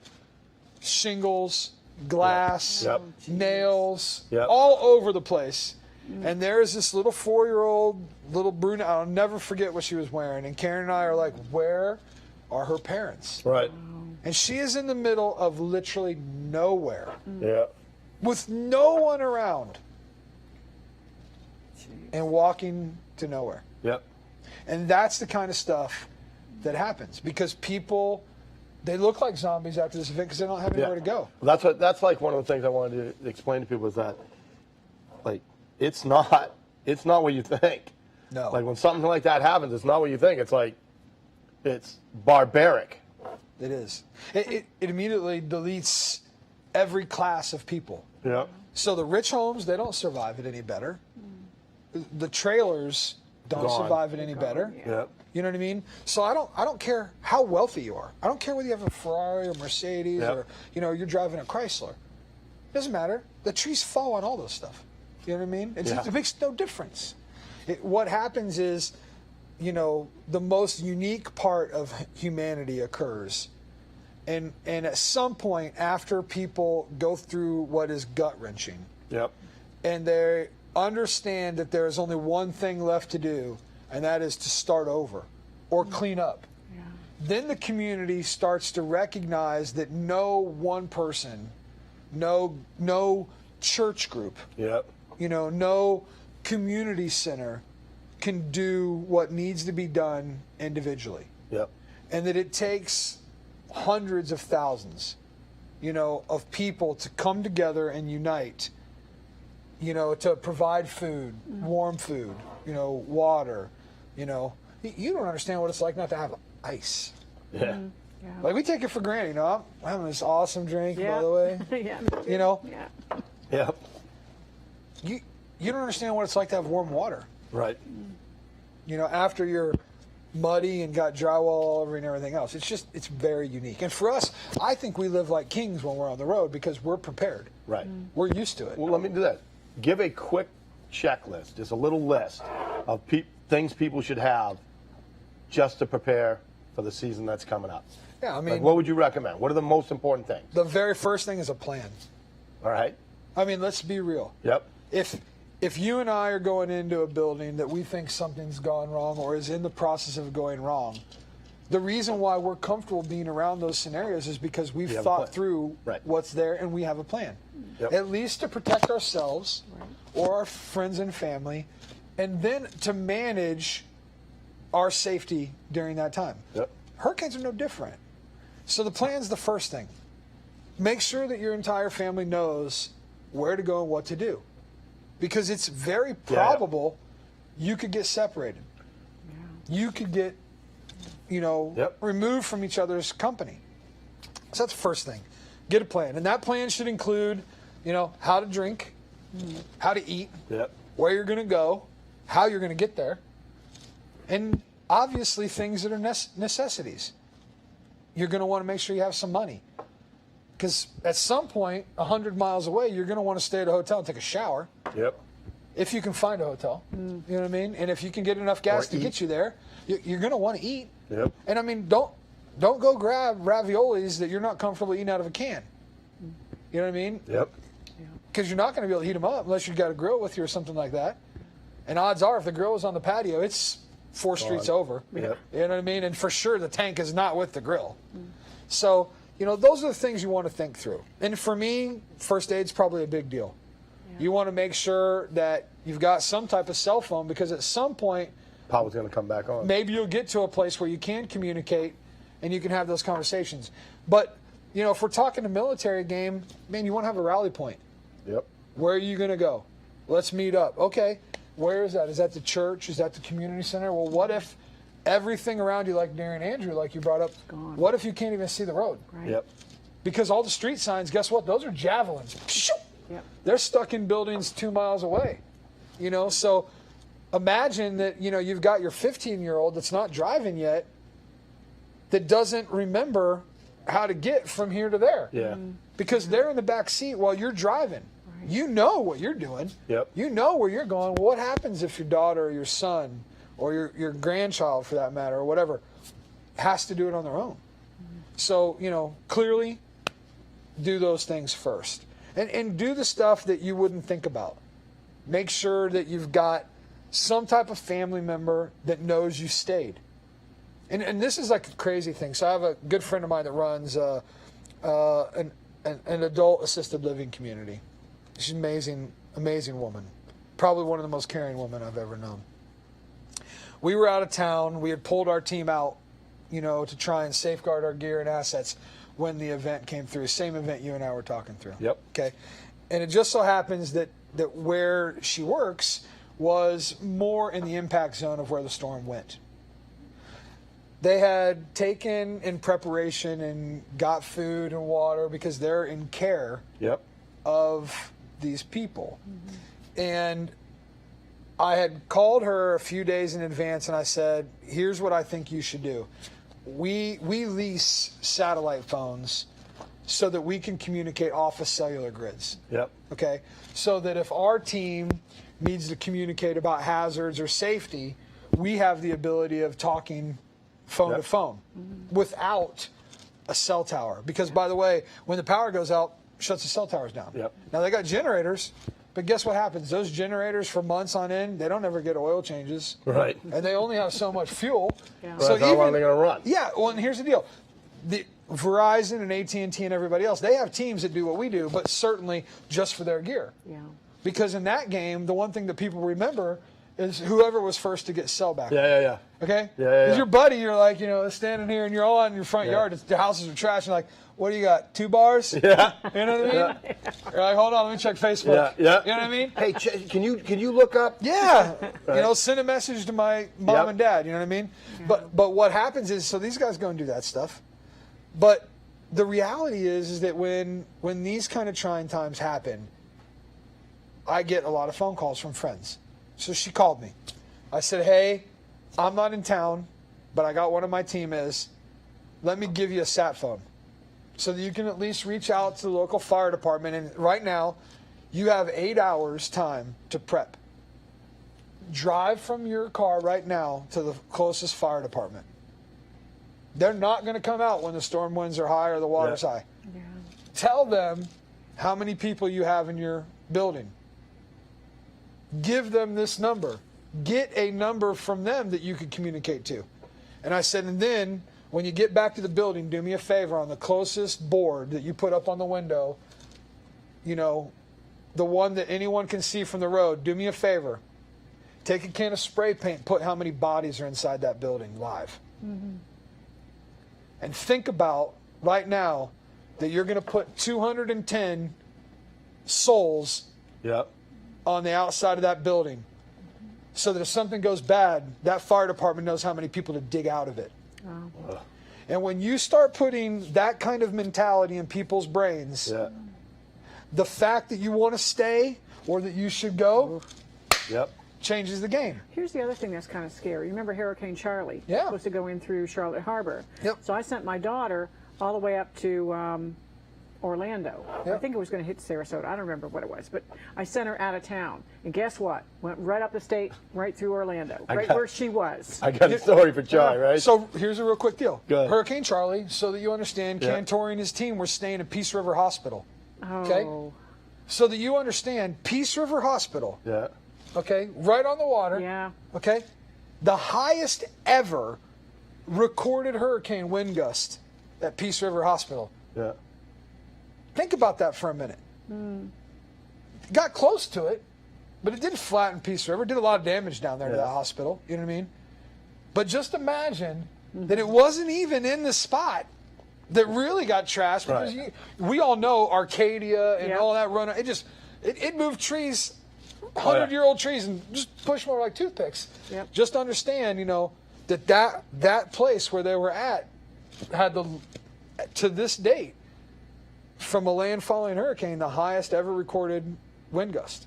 shingles, glass, Yep. nails, Yep. all over the place. And there's this little 4-year-old little brunette. I'll never forget what she was wearing. And Karen and I are like, where are her parents? Right. And she is in the middle of literally nowhere Yeah. with no one around and walking to nowhere. Yep. And that's the kind of stuff that happens because people, they look like zombies after this event because they don't have anywhere to go. That's like one of the things I wanted to explain to people is that, like, it's not what you think. No. Like when something like that happens, it's not what you think. It's like, it's barbaric. It is. It immediately deletes every class of people. Yeah. So the rich homes, they don't survive it any better. The trailers don't Gone. survive it any better. Yeah. You know what I mean? So I don't care how wealthy you are. I don't care whether you have a Ferrari or Mercedes Yep. or you're driving a Chrysler. Doesn't matter. The trees fall on all those stuff. You know what I mean? Yeah. It makes no difference. What happens is, the most unique part of humanity occurs. And at some point after people go through what is gut-wrenching Yep. and they understand that there is only one thing left to do, and that is to start over or clean up. Yeah. Then the community starts to recognize that no one person, no church group, Yep. no community center can do what needs to be done individually. Yep. And that it takes hundreds of thousands, of people to come together and unite, to provide food, warm food, water, you don't understand what it's like not to have ice. Yeah. Yeah. Like we take it for granted, I'm having this awesome drink, Yeah. by the way. Yeah. Yeah. Yep. You don't understand what it's like to have warm water. Right. After you're muddy and got drywall all over and everything else. It's very unique. And for us, I think we live like kings when we're on the road because we're prepared. Right. We're used to it. Well, let me do that. Give a quick checklist, just a little list of things people should have just to prepare for the season that's coming up. Yeah, I mean, Like, what would you recommend? What are the most important things? the very first thing is a plan. All right. I mean, let's be real. Yep. If you and I are going into a building that we think something's gone wrong or is in the process of going wrong, the reason why we're comfortable being around those scenarios is because we've have a thought plan. through Right. what's there and we have a plan. Yep. At least to protect ourselves or our friends and family, and then to manage our safety during that time. Yep. Hurricanes are no different. So the plan's the first thing. Make sure that your entire family knows where to go and what to do. Because it's very probable you could get separated. You could get, Yep. removed from each other's company. So that's the first thing. Get a plan. And that plan should include, how to drink, how to eat, Yep. where you're going to go, how you're going to get there, and obviously things that are necessities. You're going to want to make sure you have some money. Because at some point, 100 miles away, you're going to want to stay at a hotel and take a shower. Yep. If you can find a hotel. You know what I mean? And if you can get enough gas Or to eat. get you there, you're going to want to eat. Yep. And I mean, don't go grab raviolis that you're not comfortable eating out of a can. You know what I mean? Yep. Because you're not going to be able to heat them up unless you've got a grill with you or something like that. And odds are, if the grill is on the patio, it's 4 streets over. Yep. You know what I mean? And for sure, the tank is not with the grill. So, those are the things you want to think through. And for me, first aid's probably a big deal. You want to make sure that you've got some type of cell phone because at some point, Power's going to come back on. maybe you'll get to a place where you can communicate and you can have those conversations. But, if we're talking a military game, man, you want to have a rally point. Yep. Where are you going to go? Let's meet up. Okay, where is that? Is that the church? Is that the community center? Well, what if everything around you, like Darren Andrew, like you brought up, Gone. what if you can't even see the road? Right. Yep. Because all the street signs, guess what? Those are javelins. Yep. They're stuck in buildings 2 miles away. So imagine that, you've got your 15-year-old that's not driving yet that doesn't remember how to get from here to there. Yeah. Because they're in the back seat while you're driving. Right. You know what you're doing. Yep. You know where you're going. Well, what happens if your daughter or your son or your grandchild, for that matter, or whatever, has to do it on their own? So, clearly do those things first. And do the stuff that you wouldn't think about. Make sure that you've got some type of family member that knows you stayed. And this is like a crazy thing. So I have a good friend of mine that runs an adult assisted living community. She's an amazing woman. Probably one of the most caring women I've ever known. We were out of town. We had pulled our team out, to try and safeguard our gear and assets when the event came through. Same event you and I were talking through. Yep. Okay. And it just so happens that where she works was more in the impact zone of where the storm went. They had taken in preparation and got food and water because they're in care Yep. of these people. And I had called her a few days in advance and I said, here's what I think you should do. We lease satellite phones so that we can communicate off of cellular grids. Yep. Okay? So that if our team needs to communicate about hazards or safety, we have the ability of talking phone to Yep. phone without a cell tower. Because, by the way, when the power goes out, shuts the cell towers down. Yep. Now, they got generators, but guess what happens? Those generators for months on end, they don't ever get oil changes. Right. And they only have so much fuel. Yeah. So how long are they going to run? Yeah, well, and here's the deal. The Verizon and AT&T and everybody else, they have teams that do what we do, but certainly just for their gear. Yeah. Because in that game, the one thing that people remember is whoever was first to get cell back. Yeah. Okay? Yeah, yeah, yeah. Your buddy, you're like, standing here and you're all out in your front yard. The houses are trash. And like, what do you got? 2 bars? Yeah. You know what I mean? You're like, hold on, let me check Facebook. Yeah. You know what I mean? Hey, can you look up? Yeah. Right. Send a message to my mom and dad. You know what I mean? But what happens is, so these guys go and do that stuff. But the reality is that when these kind of trying times happen, I get a lot of phone calls from friends. So she called me. I said, hey, I'm not in town, but I got one of my team is. Let me give you a sat phone so that you can at least reach out to the local fire department. And right now, you have 8 hours time to prep. Drive from your car right now to the closest fire department. They're not going to come out when the storm winds are high or the water's high. Yeah. Tell them how many people you have in your building. Give them this number. Get a number from them that you can communicate to. And I said, and then when you get back to the building, do me a favor on the closest board that you put up on the window, the one that anyone can see from the road, do me a favor. Take a can of spray paint, put how many bodies are inside that building live. Mm-hmm. And think about right now that you're going to put 210 souls on the outside of that building so that if something goes bad, that fire department knows how many people to dig out of it. Wow. And when you start putting that kind of mentality in people's brains, the fact that you want to stay or that you should go changes the game. Here's the other thing that's kind of scary. You remember Hurricane Charlie? Yeah. Supposed to go in through Charlotte Harbor. Yep. So I sent my daughter all the way up to Orlando. Yep. I think it was going to hit Sarasota. I don't remember what it was, but I sent her out of town. And guess what? Went right up the state, right through Orlando, where she was. I got a story for Charlie, right? So here's a real quick deal. Go ahead. Hurricane Charlie, so that you understand, Cantori and his team were staying at Peace River Hospital. Okay? Oh. So that you understand, Peace River Hospital, Yeah. okay, right on the water, Yeah. okay, the highest ever recorded hurricane wind gust at Peace River Hospital. Yeah. Think about that for a minute. Got close to it, but it didn't flatten Peace River. It did a lot of damage down there to that hospital. You know what I mean? But just imagine that it wasn't even in the spot that really got trashed because we all know Arcadia and all that run. It moved trees, 100-year-old trees, and just pushed them over like toothpicks. Yep. Just understand, that place where they were at had to this date, from a landfalling hurricane, the highest ever recorded wind gust.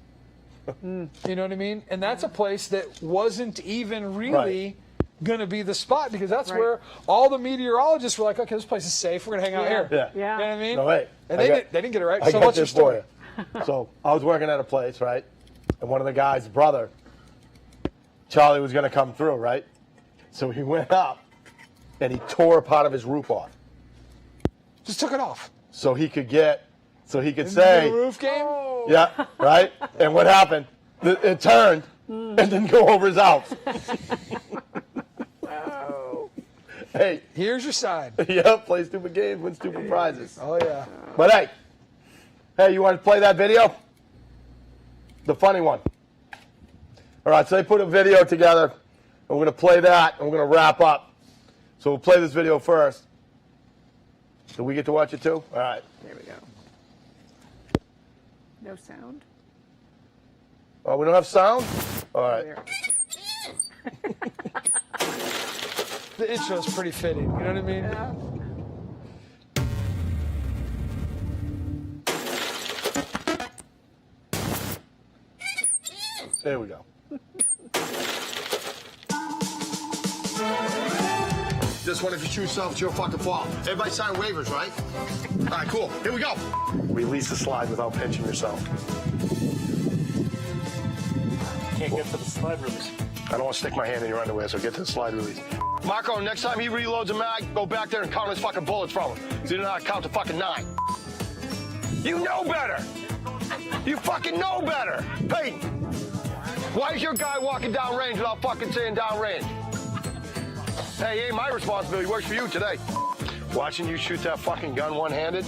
You know what I mean? And that's a place that wasn't even really going to be the spot, because that's where all the meteorologists were like, okay, this place is safe. We're going to hang out here. Yeah. You know what I mean? No, wait. And they didn't get it right. I So got what's your this for story? you. So I was working at a place, right? And one of the guy's brother, Charlie, was going to come through, right? So he went up and he tore a part of his roof off. Just took it off. So he could say, The roof game? yeah, right? And what happened? It turned and didn't go over his house. Hey, Here's your sign. play stupid games, win stupid prizes. Oh, yeah. But hey, you want to play that video? The funny one. All right, so they put a video together, and we're going to play that, and we're going to wrap up. So we'll play this video first. Do we get to watch it too? All right. There we go. No sound. Oh, we don't have sound? All right. There. The intro's pretty fitting. You know what I mean? Yeah. There we go. This one, if you choose yourself, it's your fucking fault. Everybody sign waivers, right? All right, cool. Here we go. Release the slide without pinching yourself. Can't get to the slide release. I don't want to stick my hand in your underwear, so get to the slide release. Marco, next time he reloads a mag, go back there and count his fucking bullets from him. So you know how to count to fucking 9. You know better. You fucking know better. Peyton, why is your guy walking down range without fucking saying down range? Hey, ain't my responsibility. Works for you today. Watching you shoot that fucking gun one-handed,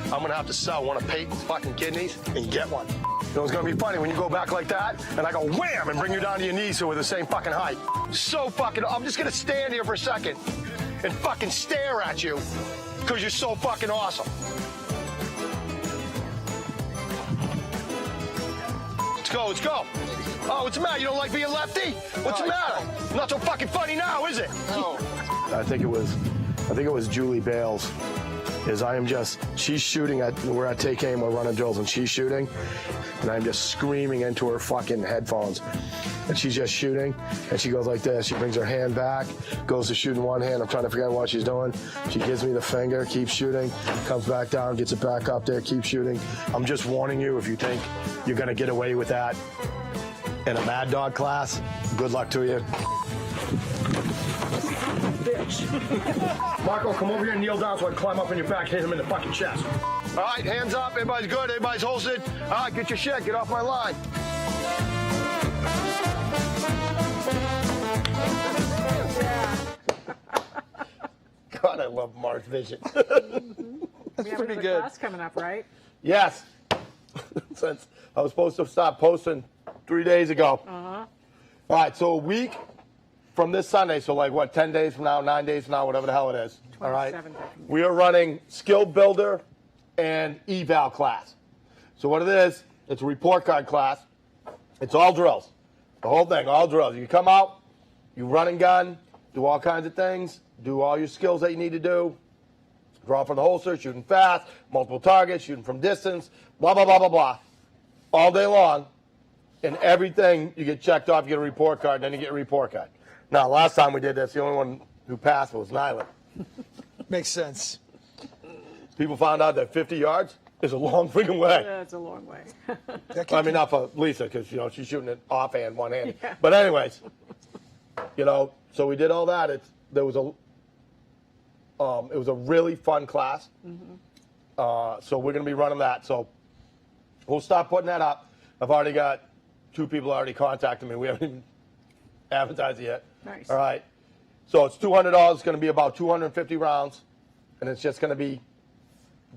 I'm gonna have to sell one of Peyton's fucking kidneys and get one. know, it's gonna be funny when you go back like that, and I go wham and bring you down to your knees so we're the same fucking height. So fucking, I'm just gonna stand here for a second and fucking stare at you because you're so fucking awesome. Let's go, let's go. Oh, what's the matter? You don't like being lefty? What's the matter? Not so fucking funny now, is it? No. I think it was Julie Bales. She's shooting we're at Take Aim, we're running drills, and she's shooting, and I'm just screaming into her fucking headphones. And she's just shooting, and she goes like this. She brings her hand back, goes to shoot in one hand. I'm trying to figure out what she's doing. She gives me the finger, keeps shooting, comes back down, gets it back up there, keeps shooting. I'm just warning you, if you think you're gonna get away with that in a Mad Dog class, good luck to you. Marco, come over here and kneel down so I can climb up on your back, hit him in the fucking chest. All right, hands up, everybody's good, everybody's holstered. All right, get your shit, get off my line. God, I love Mark's vision. We have pretty another good. class coming up, right? Yes. Since I was supposed to stop posting 3 days ago. Uh-huh. All right, so a week from this Sunday, so like what, 10 days from now, 9 days from now, whatever the hell it is. All right. 27th, I think. We are running skill builder and eval class. So what it is, it's a report card class. It's all drills. The whole thing, all drills. You come out, you run and gun, do all kinds of things, do all your skills that you need to do. Draw from the holster, shooting fast, multiple targets, shooting from distance, blah, blah, blah, blah, blah. All day long. And everything you get checked off, you get a report card, then you get a report card. Now, last time we did this, the only one who passed was Nyland. Makes sense. People found out that 50 yards is a long freaking way. That's a long way. That I mean, not for Lisa, because, she's shooting it offhand, one-handed. Yeah. But anyways, so we did all that. It was a really fun class. Mm-hmm. So we're going to be running that. So we'll start putting that up. I've already got 2 people already contacted me. We haven't even advertised it yet. Nice. All right. So it's $200. It's going to be about 250 rounds. And it's just going to be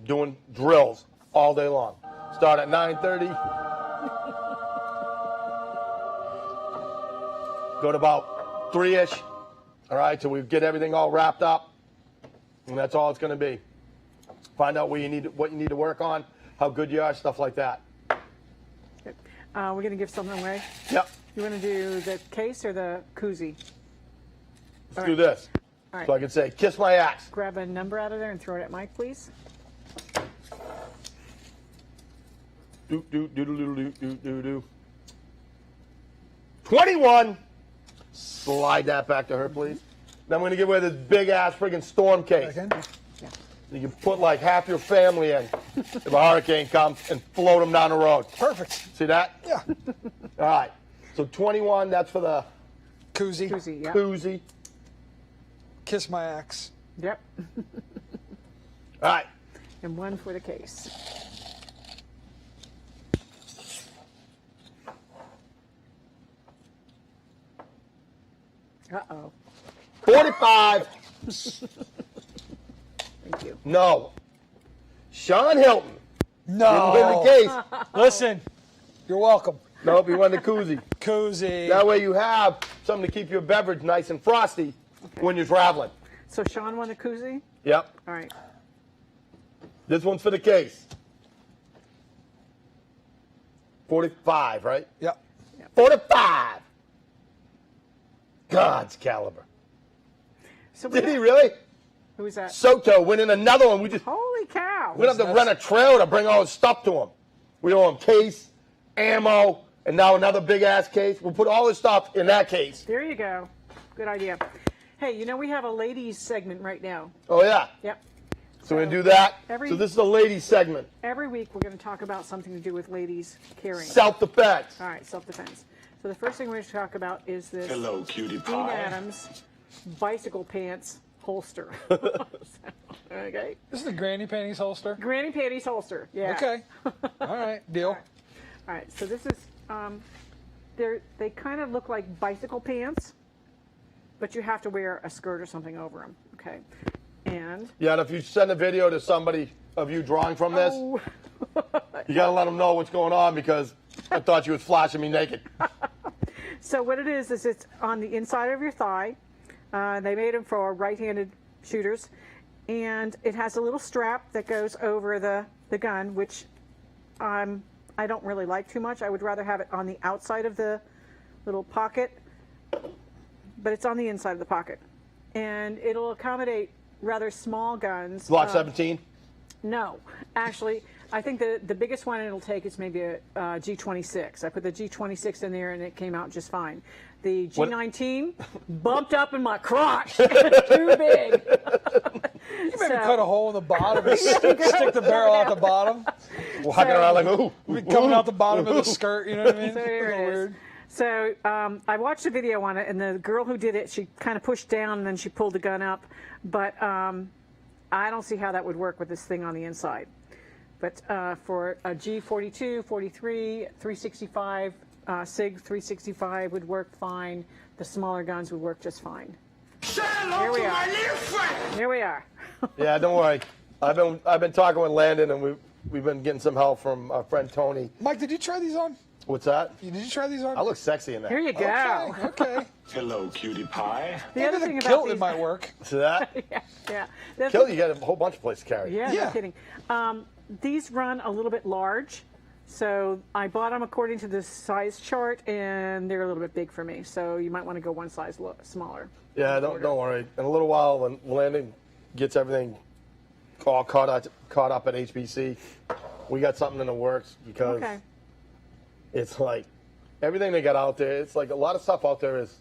doing drills all day long. Start at 9:30. Go to about 3-ish. All right, till we get everything all wrapped up. And that's all it's going to be. Find out what you need to work on, how good you are, stuff like that. Good. We're going to give something away. Yep. You want to do the case or the koozie? Let's do this. All right. So I can say, kiss my ass. Grab a number out of there and throw it at Mike, please. Do, do, do, do, do, do, do, do. 21. Slide that back to her, please. Then I'm going to give away this big-ass friggin' storm case. Second. You can put like half your family in if a hurricane comes and float them down the road. Perfect. See that? Yeah. All right. So 21, that's for the Koozie. Koozie, yeah. koozie. Kiss my axe. Yep. All right. And one for the case. Uh-oh. 45. Thank you. No. Sean Hilton. No. Didn't win the case. Listen, you're welcome. Nope, he won the koozie. Koozie. That way you have something to keep your beverage nice and frosty when you're traveling. So Sean won the koozie? Yep. All right. This one's for the case. 45, right? Yep. 45. God's caliber. So Did he really? Who was that? Soto winning another one. We Holy cow. don't have to rent a trailer to bring all his stuff to him. We owe him case, ammo, and now another big ass case. We'll put all his stuff in that case. There you go. Good idea. Hey, we have a ladies segment right now. Oh yeah. Yep. So we're gonna do that. Every- So this is the ladies segment. Every week we're going to talk about something to do with ladies carrying. Self-defense. All right, self-defense. So the first thing we're going to talk about is this Hello, cutie Dean pie. Adams bicycle pants holster. Okay. This is the granny panties holster. Granny panties holster. Yeah. Okay. All right. Deal. All right. So this is they kind of look like bicycle pants, but you have to wear a skirt or something over them. Okay. And Yeah, and if you send a video to somebody of you drawing from this, oh, you gotta let them know what's going on because I thought you was flashing me naked. So what it is it's on the inside of your thigh. They made them for right-handed shooters, and it has a little strap that goes over the gun, which I don't really like too much. I would rather have it on the outside of the little pocket, but it's on the inside of the pocket, and it'll accommodate rather small guns. Glock 17. No, actually, I think the biggest one it'll take is maybe a G26. I put the G26 in there and it came out just fine. The G19 bumped up in my crotch. Too big. You maybe cut a hole in the bottom and stick the barrel out the bottom. Walking around like, ooh. Coming out the bottom of the skirt, you know what I mean? So here It's a little it is. weird. So I watched a video on it, and the girl who did it, she kind of pushed down and then she pulled the gun up. But I don't see how that would work with this thing on the inside. But for a G42, 43, 365, SIG 365 would work fine. The smaller guns would work just fine. Here we are. Here we are. Yeah, don't worry. I've been talking with Landon, and we've been getting some help from our friend Tony. Mike, did you try these on? What's that? Did you try these on? I look sexy in that. Here you go. Okay. Hello, cutie pie. The other Maybe thing the about kilt these, it might work. See that? yeah. The other Kill, you got a whole bunch of places to carry. Yeah, Yeah. no kidding. These run a little bit large, so I bought them according to the size chart, and they're a little bit big for me. So you might want to go one size smaller. Yeah, don't worry. In a little while, when Landon gets everything all caught up at HBC, we got something in the works because Okay. it's like everything they got out there. It's like a lot of stuff out there is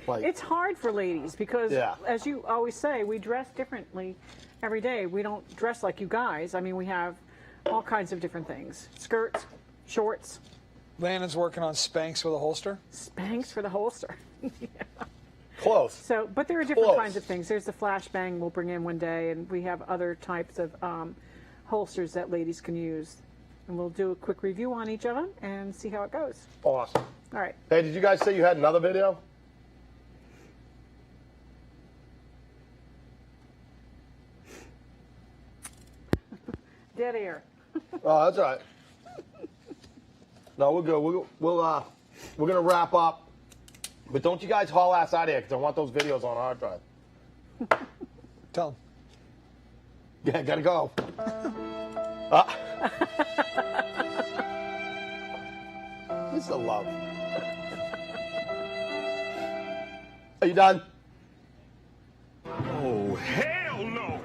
like It's hard for ladies because, Yeah. as you always say, we dress differently every day. We don't dress like you guys. I mean, we have all kinds of different things: skirts, shorts, Landon's working on Spanx with a holster. Spanx for the holster. close. So, but there are different Close. kinds of things. There's the flashbang we'll bring in one day, and we have other types of holsters that ladies can use. And we'll do a quick review on each of them and see how it goes. Awesome. All right. Hey, did you guys say you had another video? Dead air. Oh, that's all right. No, we're good. We're gonna wrap up, but don't you guys haul ass out of here because I want those videos on our drive. Tell him. Yeah, gotta go. It's the love. Are you done? Oh, hell no.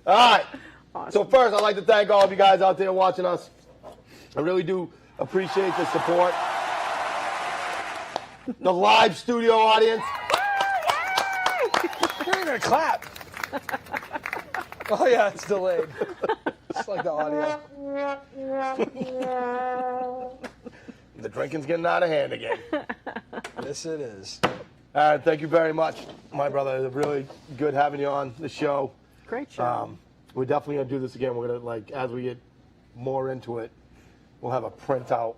All right. So first, I'd like to thank all of you guys out there watching us. I really do appreciate the support. The live studio audience. You're gonna clap. Oh yeah, it's delayed. It's like the audio. The drinking's getting out of hand again. Yes, it is. All right, thank you very much, my brother. It's really good having you on the show. Great show. We're definitely gonna do this again. We're gonna as we get more into it, we'll have a printout.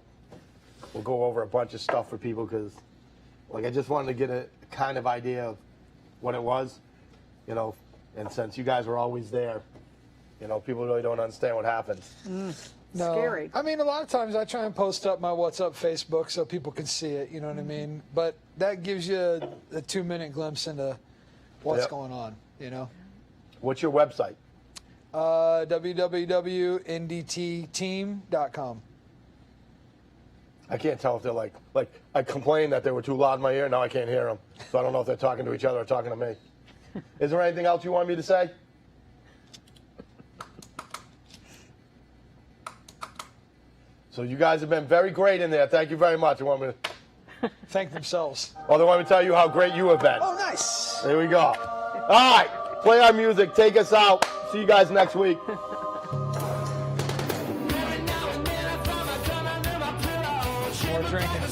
We'll go over a bunch of stuff for people because, I just wanted to get a kind of idea of what it was, And since you guys were always there, people really don't understand what happens. No. Scary. I mean, a lot of times I try and post up my What's Up Facebook so people can see it, you know what I mean? But that gives you a 2-minute glimpse into what's Yep. going on, What's your website? www.ndtteam.com. I can't tell if they're like I complained that they were too loud in my ear. Now I can't hear them, so I don't know if they're talking to each other or talking to me. Is there anything else you want me to say? So you guys have been very great in there. Thank you very much. You want me to? Thank themselves. Oh, they want me to tell you how great you have been. Oh, nice. There we go. All right, play our music. Take us out. See you guys next week. More drinking.